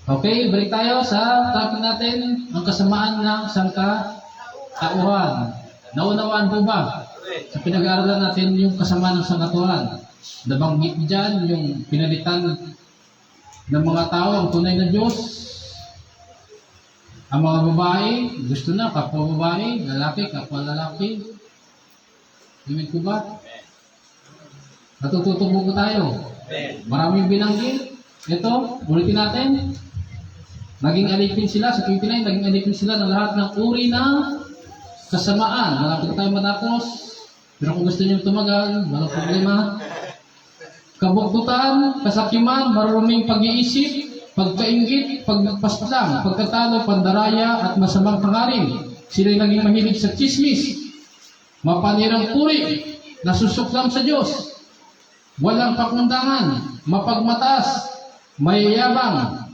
Okay, balik tayo sa topic natin, ang kasamaan ng sangkatauhan. Naunawaan po ba? Sa pinag-aaralan natin yung kasamaan ng sangkatauhan. Nabanggit dyan yung pinalitan ng mga tao ang tunay na Diyos. Ang mga babae, gusto na, kapwa babae, lalaki, kapwa lalaki. Amen po ba? Natututubo po tayo. Maraming binanggit. Ito, ulitin natin. Naging alipin sila, sa 29, naging alipin sila ng lahat ng uri ng kasamaan. Malapit na tayo matapos. Pero kung gusto niyo tumagal, walang problema. Kabuktutan, kasakiman, maruming pag-iisip, pagkaingit, pagpaspasan, pagkatalo, pandaraya, at masamang pangaring. Sila'y naging mahilig sa chismis, mapanirang puri, nasusuklam sa Diyos, walang pakundangan, mapagmatas, mayayabang,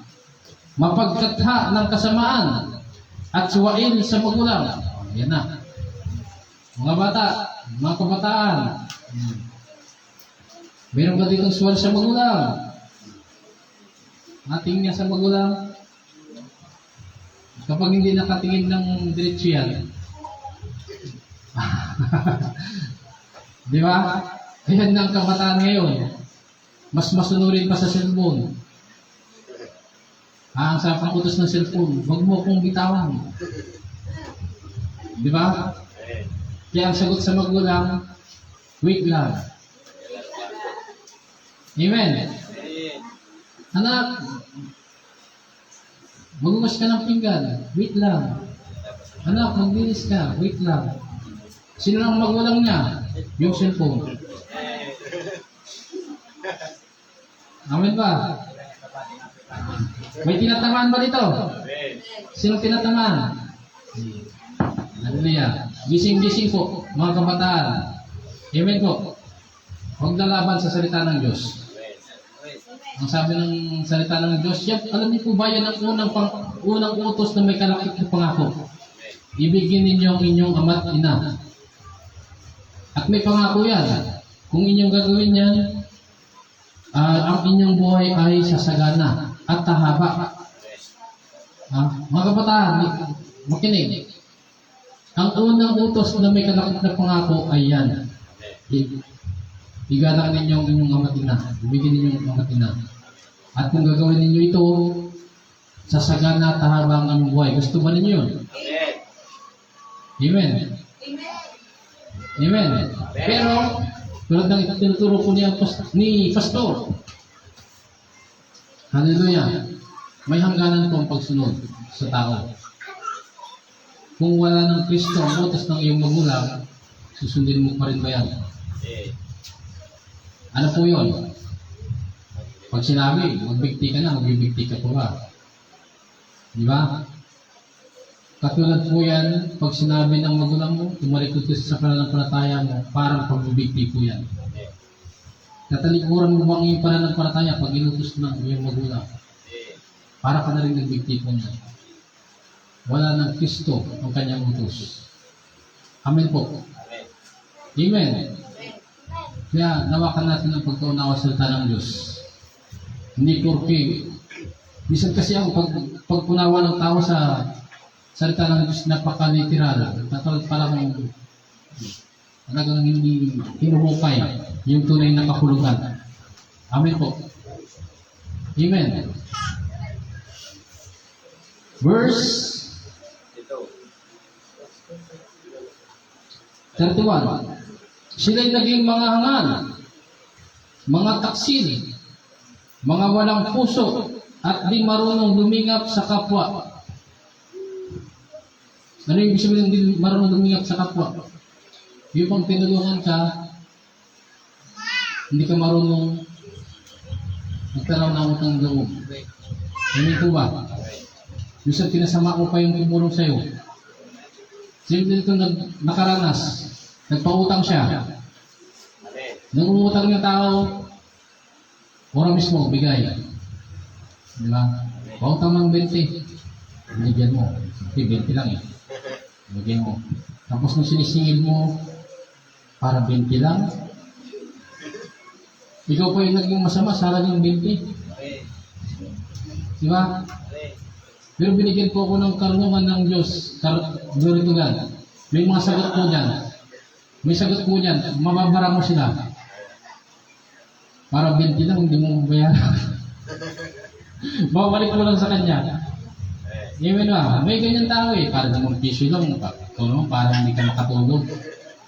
mapagkatha ng kasamaan, at suwain sa magulang. Yan na. Mga bata, mga kabataan, meron ba ditong suwal sa magulang? Natingin niya sa magulang. Kapag hindi nakatingin ng diretsyo yan. Di ba? Ayan ng kabataan ngayon. Mas masunurin pa sa cellphone. Ang sapang utos ng cellphone, huwag mo kong bitawan. Di ba? Kaya ang sagot sa magulang, wait lang. Amen. Anak, maghugas ka ng pinggan, wait lang. Anak, maglinis ka, wait lang. Sino ang magulang niya? Yung cellphone. Amen ba? May tinatamaan ba dito? Sino tinatamaan? Hallelujah. Gising-gising po, mga kabataan. Amen po. Huwag lalaban sa salita ng Diyos. Ang sabi ng salita ng Diyos, alam niyo po ba yan ang unang utos na may kalakip na pangako? Ibigin ninyo ang inyong ama't ina. At may pangako yan. Kung inyong gagawin yan, ang inyong buhay ay sasagana at tahaba. Mga kabataan, makinig. Ang unang utos na may kalakip na pangako ay yan. Igalang ninyo ang inyong ama't ina. Ibigin ninyo ang ama't ina. At kung gagawin ninyo ito, sasagana at tahaba ang inyong buhay. Gusto ba ninyo yun? Amen. Amen. Pero, tulad ng tinuturo po ni Pastor, hallelujah, may hangganan po ang pagsunod sa tao. Kung wala ng Kristo ang utos ng iyong magulang, susundin mo pa rin ba yan? Ano po yun? Pag sinabi, magbigti ka na, magbibigti ka po ba? Di ba? Katulad po yan, pag sinabi ng magulang mo, tumalikod ka sa pananampalataya mo, parang pagbibigti po yan. Katalikuran mo bang iyong pananampalataya pag inutos ng iyong magulang? Para ka na rin nagbigti po niya. Wala ng Kristo ang kanyang utos. Amen po. Amen. Kaya nawakan natin ang pagkaunawa sa salita ng Diyos. Hindi porke. Minsan kasi ang pagpunawa ng tao sa salita ng Diyos napaka-literal. Tatawag pala kung talagang hindi hinuhukay yung tunay na kahulugan. Amen po. Amen. Verse 31. Sila'y naging mga hangal, mga taksil, mga walang puso, at di marunong lumingap sa kapwa. Ano yung ibig sabihin ng di marunong lumingap sa kapwa? Yung pang tinulungan ka, hindi ka marunong magtaraw ng utang loob. Amen po ba? Yung sa pinasama ko pa yung tumulong sa'yo. Sino dito nakaranas? Nagpautang siya. Nangungutang yung tao, ora mismo, bigay. Di ba? Pautang ng 20. Binigyan mo. Okay, 20 lang eh. Binigyan mo. Tapos nung sinisingil mo, para 20 lang. Ikaw po yung naging masama, sara yung 20. Di ba? Pero binigyan po ako ng karunungan ng Diyos. Glory to God. May mga sagot po dyan. May sagot po dyan. Mababara mo sila. Para 20 lang, hindi mo bayaran. Babalik mo lang sa kanya. Amen ba? May ganyan tao eh. Para 5 piso lang. Para hindi ka makatulog.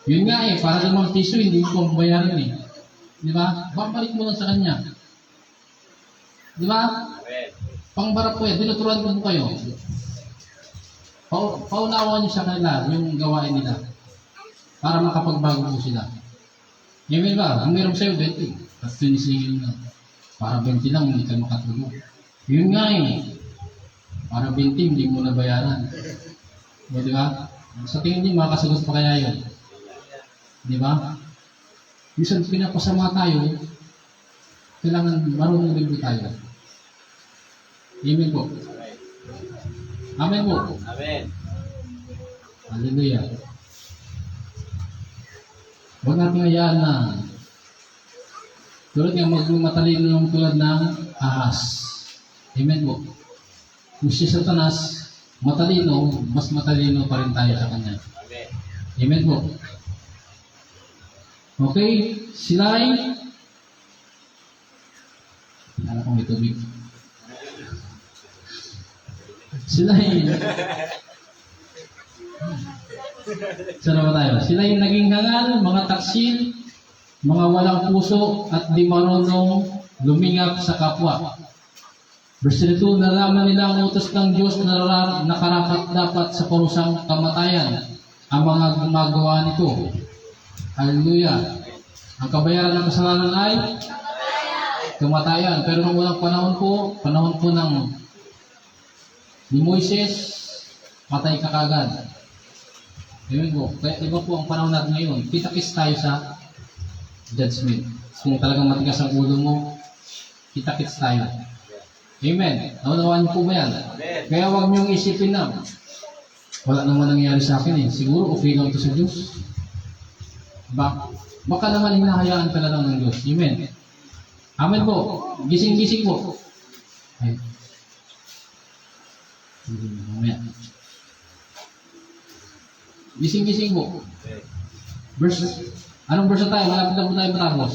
Yun nga eh. Para 5 piso, hindi ko bayaran eh. Di ba? Babalik mo lang sa kanya. Di ba? Pangbara po yan. Tinuturuan ko po kayo. Paunawan niyo sa kanila yung gawain nila. Para makapagbago po sila. Amen ba? Ang meron sa'yo, 20. Tapos sinisingil na. Para 20 lang, hindi ka makatulog. Yun nga eh. Para 20, hindi mo na bayaran. Di ba? Sa tingin niyo, makakasagot pa kaya yun. Di ba? Minsan pinapasama tayo, kailangan marunong din po tayo. Amen po. Amen po. Amen. Hallelujah. Huwag natin hayaan na tulad nga maging matalino ng tulad ng ahas. Amen po. Kung si Satanas matalino, mas matalino pa rin tayo sa kanya. Amen. Amen po. Okay, sila'y alam kong may tubig. Sila'y saan ba tayo? Sila'y naging hangal, mga taksil, mga walang puso, at di marunong lumingap sa kapwa. Verse 2, nalaman nila ang utos ng Diyos na nakarapat dapat sa parusang kamatayan ang mga gumagawa nito. Hallelujah. Ang kabayaran ng kasalanan ay kamatayan. Pero nung unang panahon po ni Moises, patay ka kagad. Amen po. Kaya iba po ang panahon natin ngayon. Kita-kits tayo sa judgment. Kung talagang matigas ang ulo mo, kita-kits tayo. Amen. Naunawaan po ba yan? Amen. Kaya huwag niyong isipin na wala naman nangyari sa akin eh. Siguro okay lang ito sa Diyos. Baka naman hinahayaan ka na lang ng Diyos. Amen. Amen po. Gising-gising po. Amen. Gising-gising po. Anong verse tayo? Malapit na po tayo matapos.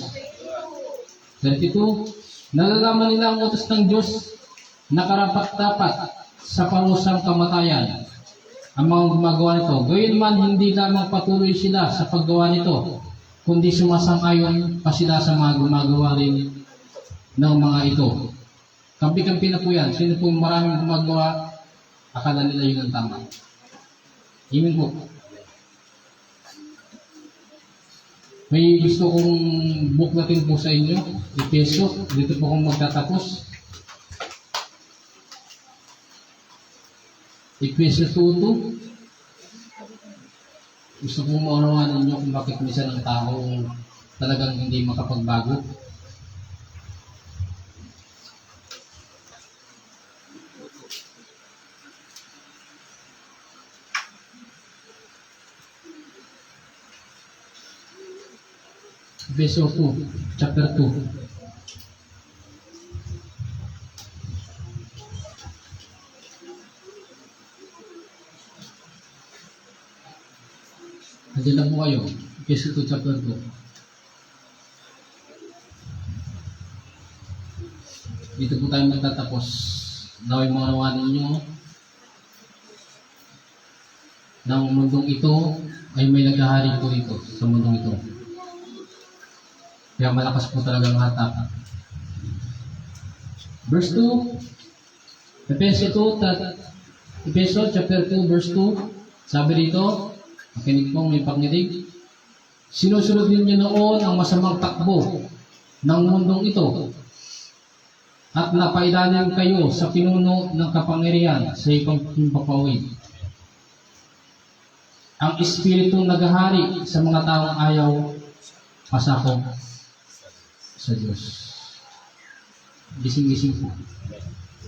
32. Nalalaman nila ang utos ng Diyos na karapat-dapat sa parusang kamatayan ang mga gumagawa nito. Gayunman, hindi lamang patuloy sila sa paggawa nito, kundi sumasang-ayon pa sila sa mga gumagawa rin ng mga ito. Kampi-kampi na po yan. Sino po maraming gumagawa, akala nila yun ang tama. Amen po. May gusto kong buklatin po sa inyo, Efeso, dito po kong magtatapos. Efeso 2:2. Gusto kong maunawaan ninyo kung bakit minsan ang tao talagang hindi makapagbago. Efeso 2, chapter 2. Nandiyan na po kayo. Efeso 2, chapter 2. Dito po tayo magtatapos. Naway mga nawanin ninyo ng mundong ito ay may naghahari po dito sa mundong ito. Kaya malakas po talaga ang hatak. Verse 2, Efeso chapter 2, verse 2, sabi dito, makinig po, may pakinig, sinusunod ninyo noon ang masamang takbo ng mundong ito at napailalim kayo sa pinuno ng kapangyarihan sa ipagpapawid. Ang Espiritu naghahari sa mga taong ayaw pasakop sa Diyos. Gising-gising po.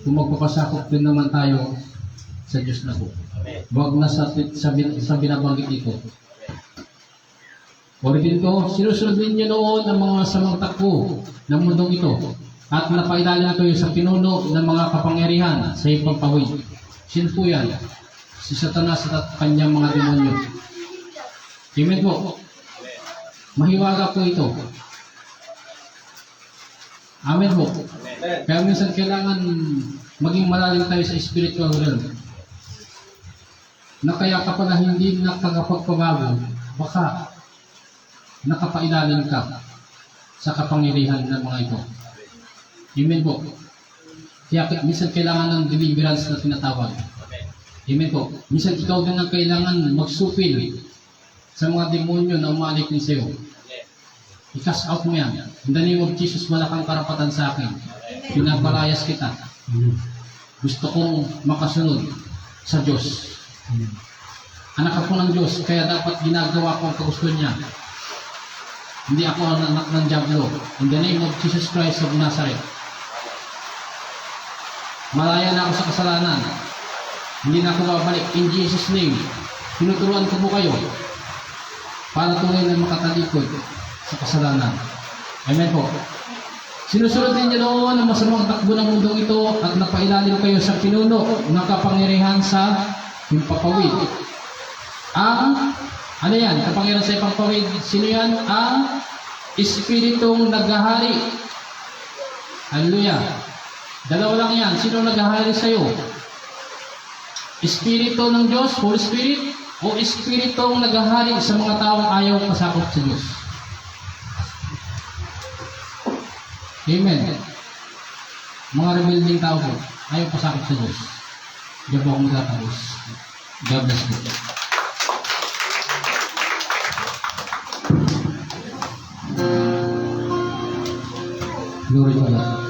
Kung magpapasakop din naman tayo sa Diyos na po. Huwag na sa binabanggit ito. Ulitin ko, sinusunod ninyo noon ang mga samang takbo ng mundong ito at napailalim kayo sa pinuno ng mga kapangyarihan sa ipagpawid. Sino po yan? Si Satanas at kanyang mga demonyo. Amen po. Mahiwaga po ito. Amen po. Kaya minsan kailangan maging malalim tayo sa spiritual realm. Na kaya kapag hindi nakakapagpabago, baka nakapailalim ka sa kapangyarihan ng mga ito. Amen po. Kaya minsan kailangan ng deliverance na tinatawag. Amen po. Minsan ikaw din ang kailangan magsupil sa mga demonyo na umalik din sa iyo. I-cast out mo yan. In the name of Jesus, wala kang karapatan sa akin. Pinapalayas kita. Gusto kong makasunod sa Diyos. Anak ako ng Diyos, kaya dapat ginagawa ko ang kagusto niya. Hindi ako ang anak ng Diablo. In the name of Jesus Christ of Nazareth. Malaya na ako sa kasalanan. Hindi na ako babalik. In Jesus' name, tinuturuan ko po kayo para tunay na makatalikod sa kasalanan. Amen po. Sinusunod ninyo noon ang masamang takbo ng mundong ito at napailalim kayo sa pinuno ng kapangyarihan sa himpapawid. Ano yan? Kapangyarihan sa himpapawid. Sino yan? Ang Espiritong naghahari. Hallelujah. Dalawa lang yan. Sino naghahari sa iyo? Espiritu ng Diyos, Holy Spirit, o Espiritong naghahari sa mga taong ayaw pasakop sa Diyos? Amen. Mga rebuilding tao po, ayaw pasakop sa Diyos. Diyan po ako magtatapos. God bless you. Glory to God.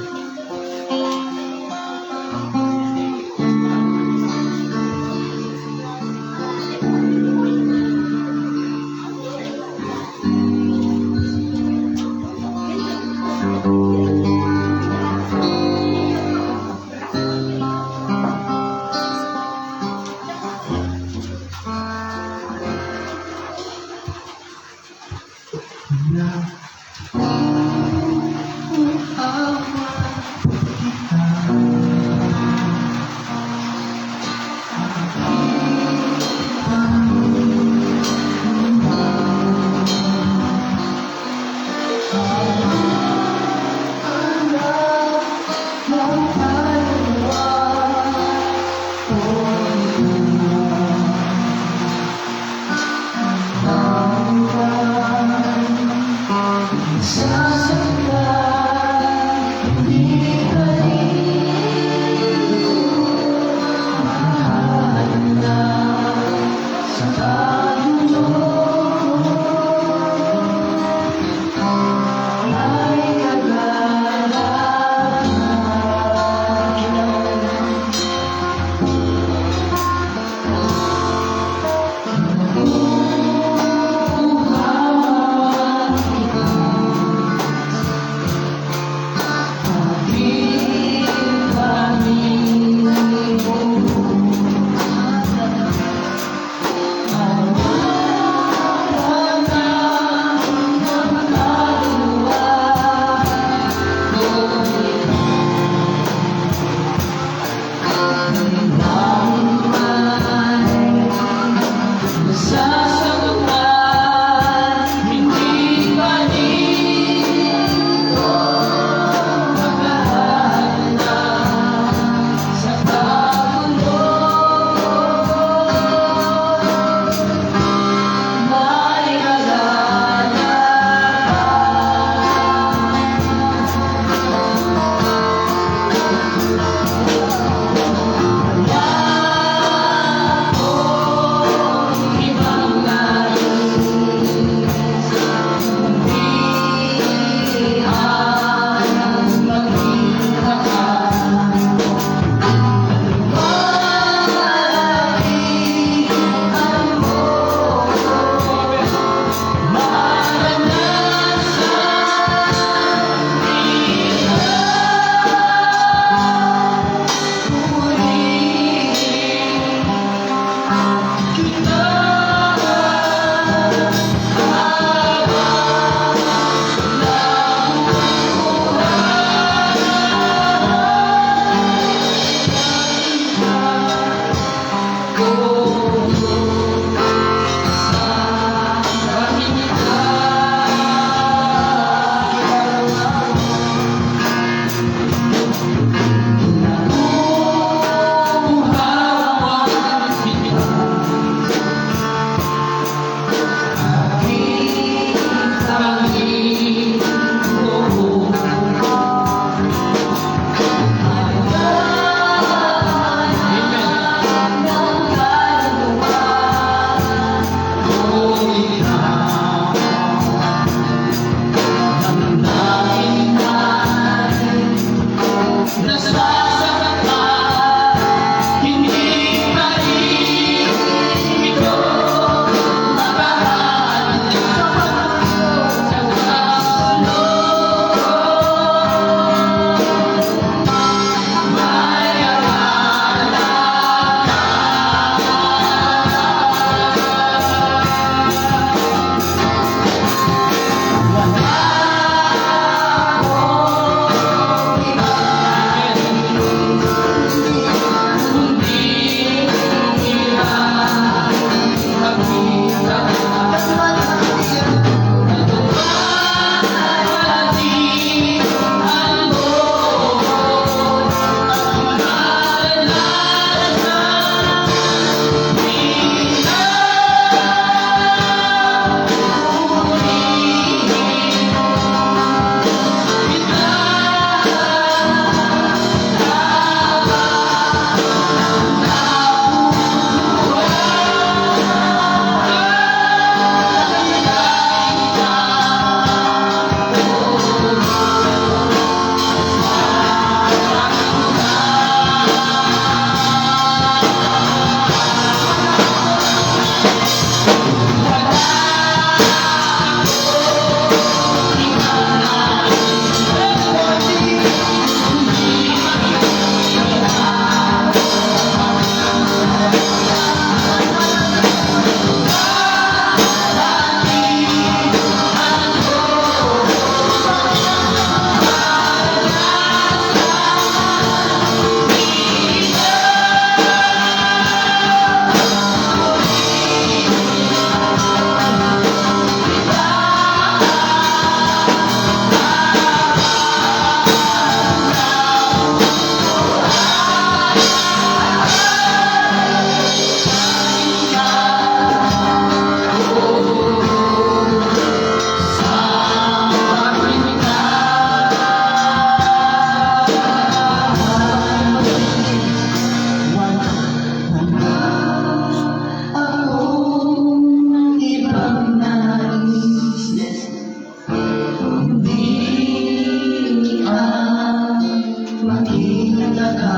ka,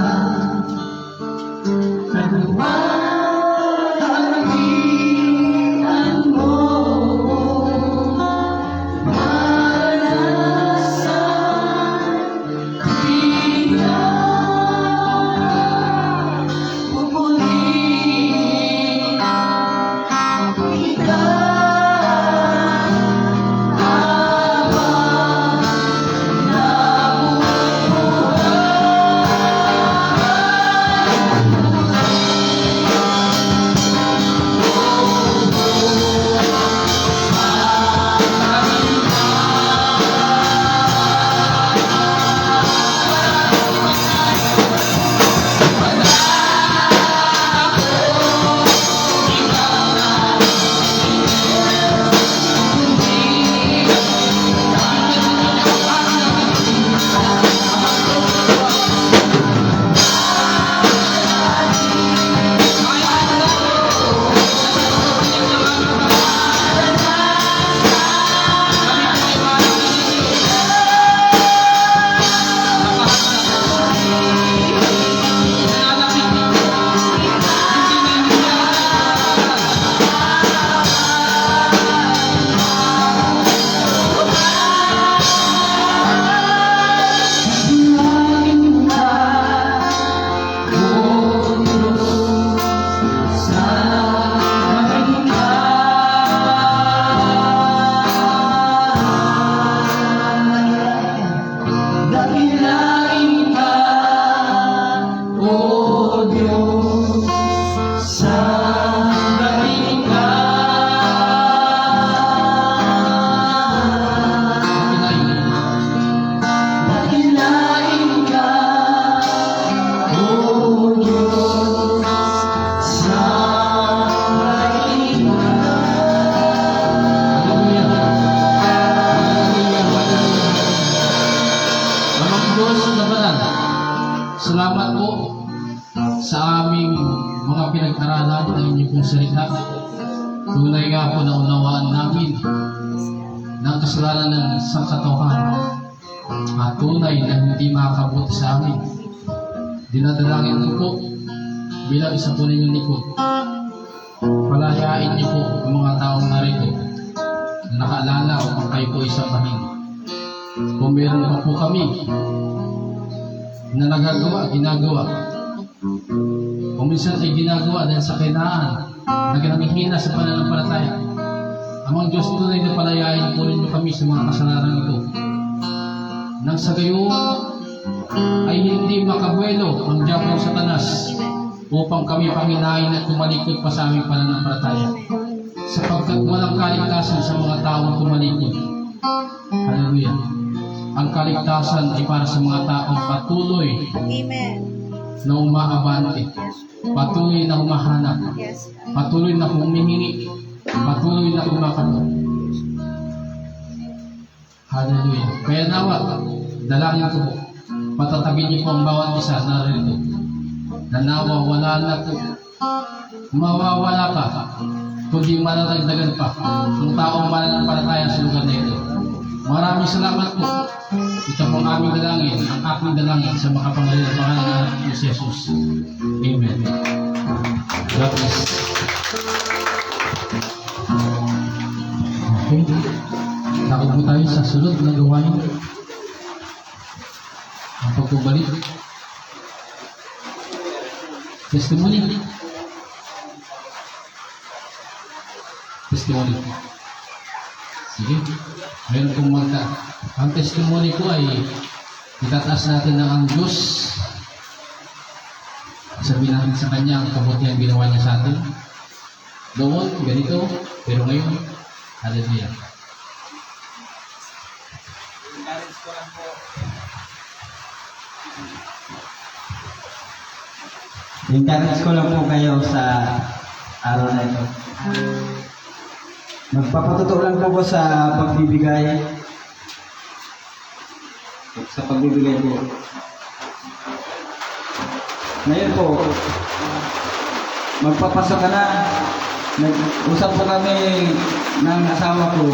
nagmahalagian mo, maranasan di na pupuli. Ikaw dakilain ka, O Diyos, sambahin ka. Dakilain ka, O Diyos, sambahin ka. Amang Diyos na banal, salamat po sa aming mga pinag-aralan ng inyong pong salita. Tunay nga po na unawaan namin ng kasalanan ng sangkatauhan at tunay na hindi makakabuti sa amin. Dinadalangin ko po bilang isa po ninyong likod. Palayain niyo po ang mga taong narito na nakaalala upang kayo po isabahin. Kung meron pa po kami na ginagawa, kung minsan ay ginagawa dahil sa kainaan, na ginamihina sa pananampalataya, amang Diyos tunay na palayain po ninyo kami sa mga kasalanan ito. Nang sa gayon ay hindi makabuelo ang diablo Satanas upang kami panginain at tumalikod pa sa aming pananampalataya, sapagkat walang kaligtasan sa mga taong tumalikod. Hallelujah. Ang kaligtasan ay para sa mga taong patuloy Amen. na umaabante, patuloy na humahanap, Yes. patuloy na humihingi, patuloy na kumakanta. Hallelujah. Kaya nawa, dalangin ko po, patatagin niyo po ang bawat isa na rito, na nawa wala na po, mawawala pa, kundi malalagdagan pa ang taong mananampalataya sa lugar na ito. Maraming salamat po. Ito po ang aming dalangin, ang aking dalangin sa makapangalan ng pangalan ng Jesus. Amen. God bless. Okay. Lakad po tayo sa sunod na gawain. Ang pagbabalik. Testimony. Testimony. Sige. Meron kong ang testimony ko ay itataas natin ng ang Diyos. Sabihin natin sa Kanya ang kabutihan ginawa niya sa atin. Doon, ganito, pero ngayon, hallelujah. Encourage ko lang po kayo sa araw na ito. Magpapatuto lang po ko sa pagbibigay. Sa pagbibigay po. Ngayon po, magpapasok ka na. Nag-usap po kami ng asawa ko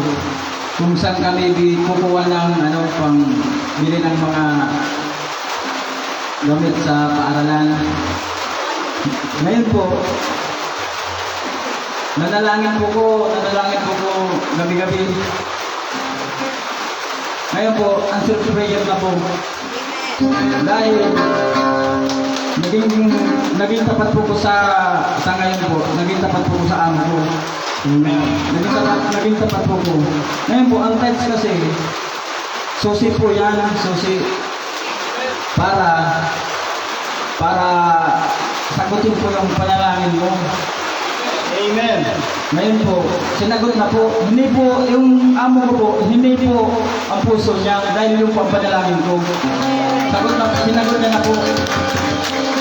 kung saan kami kukuha ng pang bili ng mga gamit sa paaralan. Ngayon po, nanalangin po ko gabi-gabi. Ngayon po, answer prayer na po. Dahil naging tapat po ko sa ngayon po, naging tapat po ko sa amo ko. Naging tapat po ko. Ngayon po, ang text kasi, susi po yan, susi para sagutin po yung panalangin mo. Amen. Ngayon po, sinagot na po, hindi po, yung amo ko po, hindi po ang puso niya dahil yung panalangin ko. Sinagot niya na po.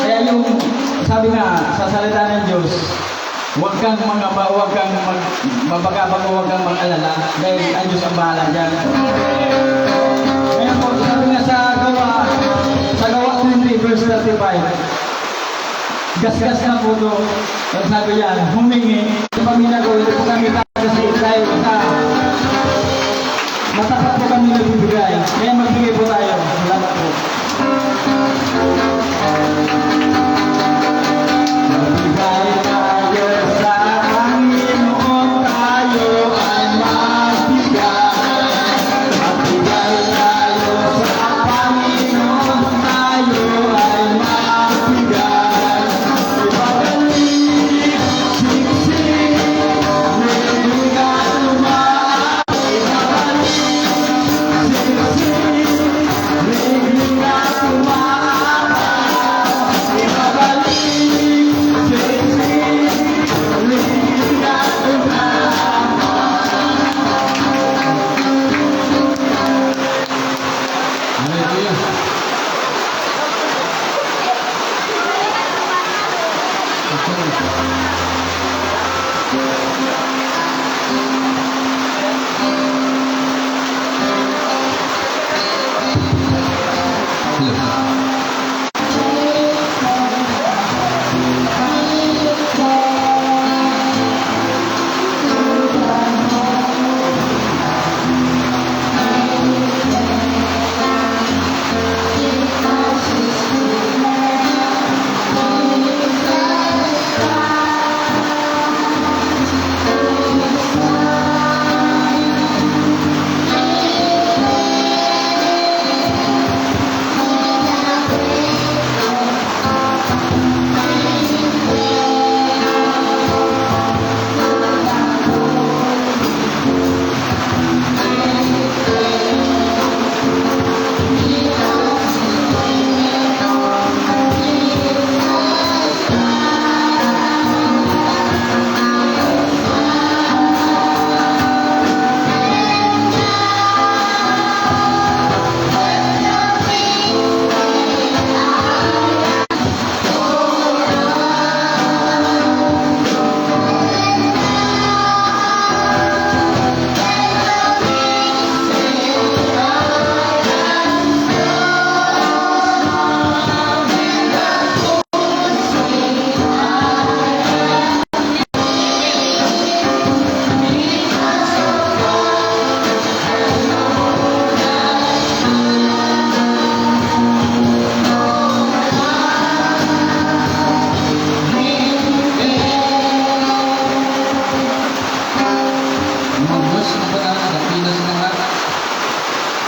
Kaya yung, sabi nga, sa salita ng Diyos, huwag kang mabagabag o huwag kang mag-alala dahil ang Diyos ang bahala dyan. Ngayon po, sabi nga sa gawa 20 verse 35, gasgas na po ito. At sabi yan, humingi. Sa pamilya ko, hindi po kami kasi dahil sa matapat po kami nagbibigay. Kaya magbigay po tayo. Salamat po. Magbigay tayo sa Panginoon, tayo ay magbigay. Magbigay tayo sa Panginoon, tayo ay magbigay.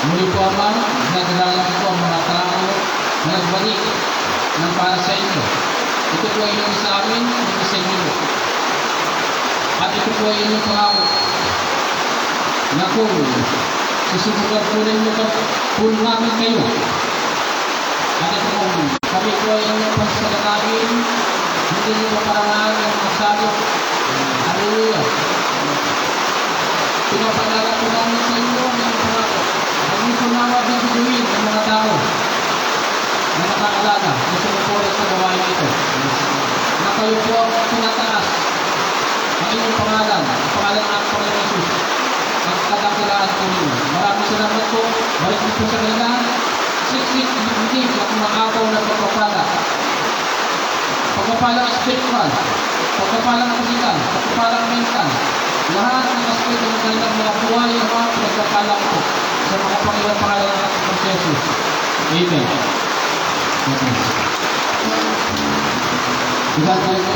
Muli po Ama, nagdalala ko ang mga tao na nagbalik ng para sa inyo. Ito po ay inyong sa amin, ito sa inyo. At ito po ay inyong pangako. Na kung susubukan po ninyo po namin kayo. At ito po, kami po ay inyong pansagalangin, hindi nyo maparangan ang masagot. Hallelujah. Pinapalala po namin sa inyo ang inyong pangako. Hindi po nawa bibigawin ng mga tao na nakaalala na sumupulit sa gawain ito. Na kayo po ang pinataas ang inyong pangalan, ang pangalan ng Panginoon Jesus, at kadakilaan po ninyo. Maraming salamat po. Balik po sa kanila. Siksik, ibigin at makapaw na pagpapala. Pagpapala ang spiritual, pagpapala ang physical, pagpapala ang mental. Lahat ng aspect ng kanilang mga buhay ang mga pinagpapala po sa mga Panginoon pangalan ng Jesus. Amen. Iba tayo.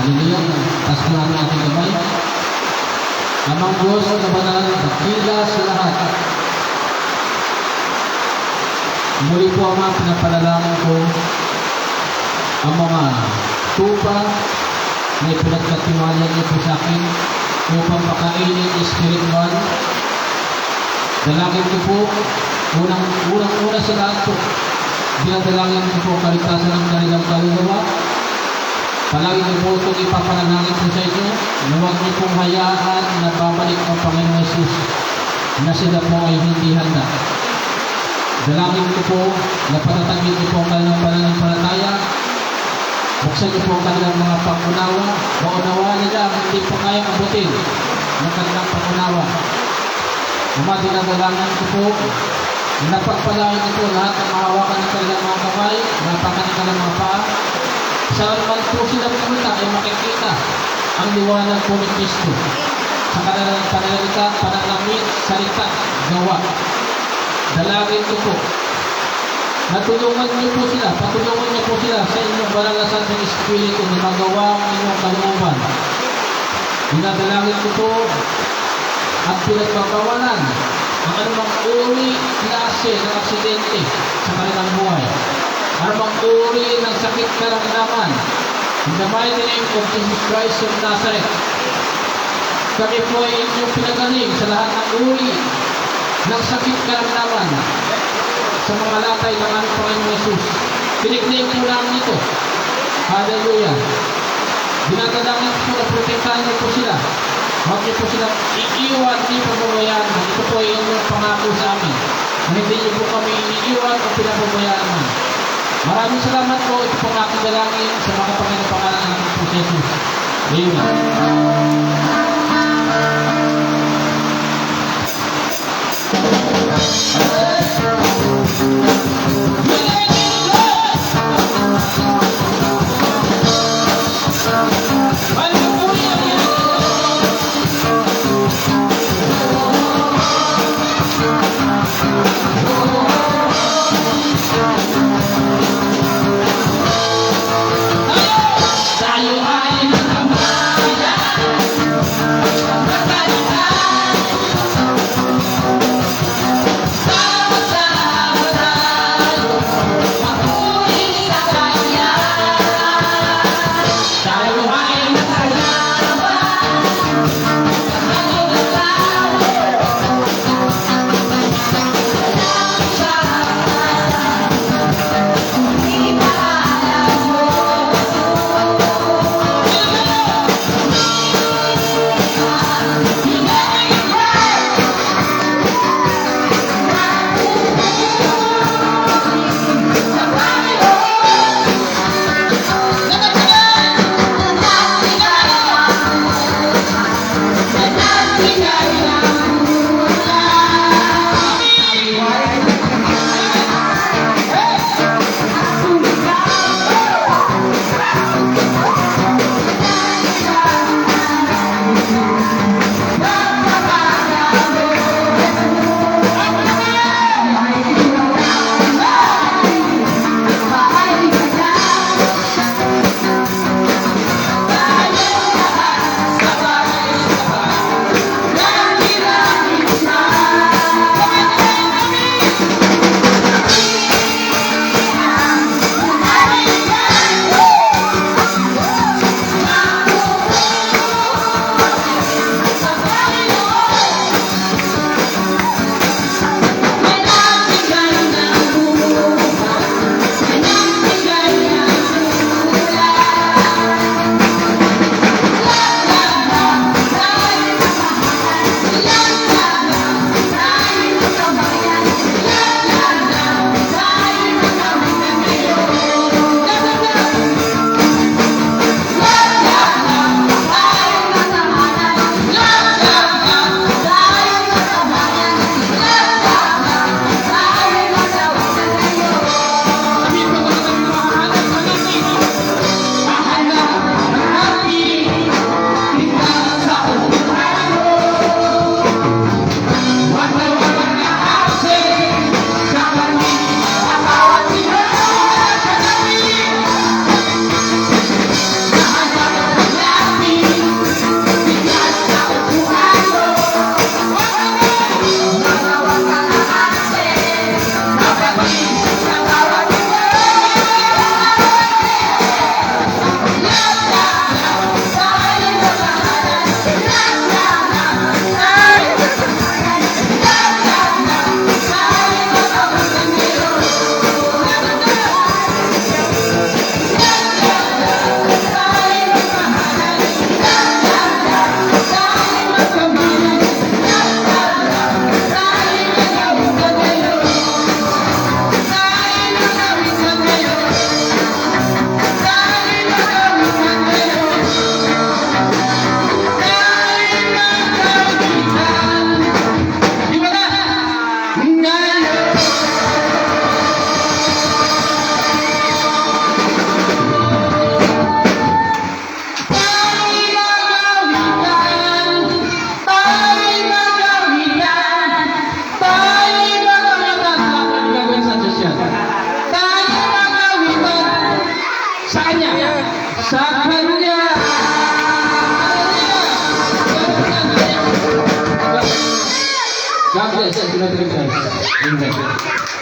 Hallelujah. Tas ko namin ating kamay. Amang Diyos na banal, dakila sa lahat. Muli po Ama, pinapanalangin ko ang mga tupa na ipinagkatiwala niyo po sa akin upang makainin espiritual. Dalangin ko po, unang-una sa lahat po, dinadalangin ko po kaligtasan ng kanilang kaluluwa. Palagi niyo po itong ipapanalangin ko sa inyo na huwag niyo pong hayaan na babalik ang Panginoon Jesus na sila po ay hindi handa. Dalangin ko po na patatagin niyo po ang kanilang pananampalataya. Buksan niyo po ang kanilang mga pangunawa. Maunawaan nila ang hindi po kayang abutin ng kanilang pangunawa. Ama, dinadalangin ko po na pagpalain niyo po lahat ng mahawakan ng kanilang mga kamay, napakan ng kanilang mga paa. Saan man po sila pumunta ay makikita ang liwanag po ni Kristo sa kanilang pananalita, pananamit, salita, gawa. Dalangin ko po natulungan niyo po sila, patulungan niyo po sila sa inyong banalasan ng Espiritu na magawa ang inyong kalooban. Dinadalangin ko po at pinagpagawalan ang anumang uri, klase ng aksidente sa kanilang buhay. Anumang uri ng sakit karamdaman. In the mighty name of Jesus Christ of Nazareth, kami po ay inyong pinagaling sa lahat ng uri ng sakit karamdaman sa mga latay ng aming Panginoon Jesus. Pinikling po namin ito. Hallelujah. Dinadalangin po na protektahan niyo po sila. Huwag niyo po sila iiwan, hindi po pabayaan. Ito po ay inyong pangako sa amin. Na hindi niyo po kami iniiwan o pinapabayaan naman. Maraming salamat po. Ito po ang aking dalangin sa mga Panginoon pangalan ng ating po Jesus. Amen. Tayo ay God bless. Brother guys. Amen.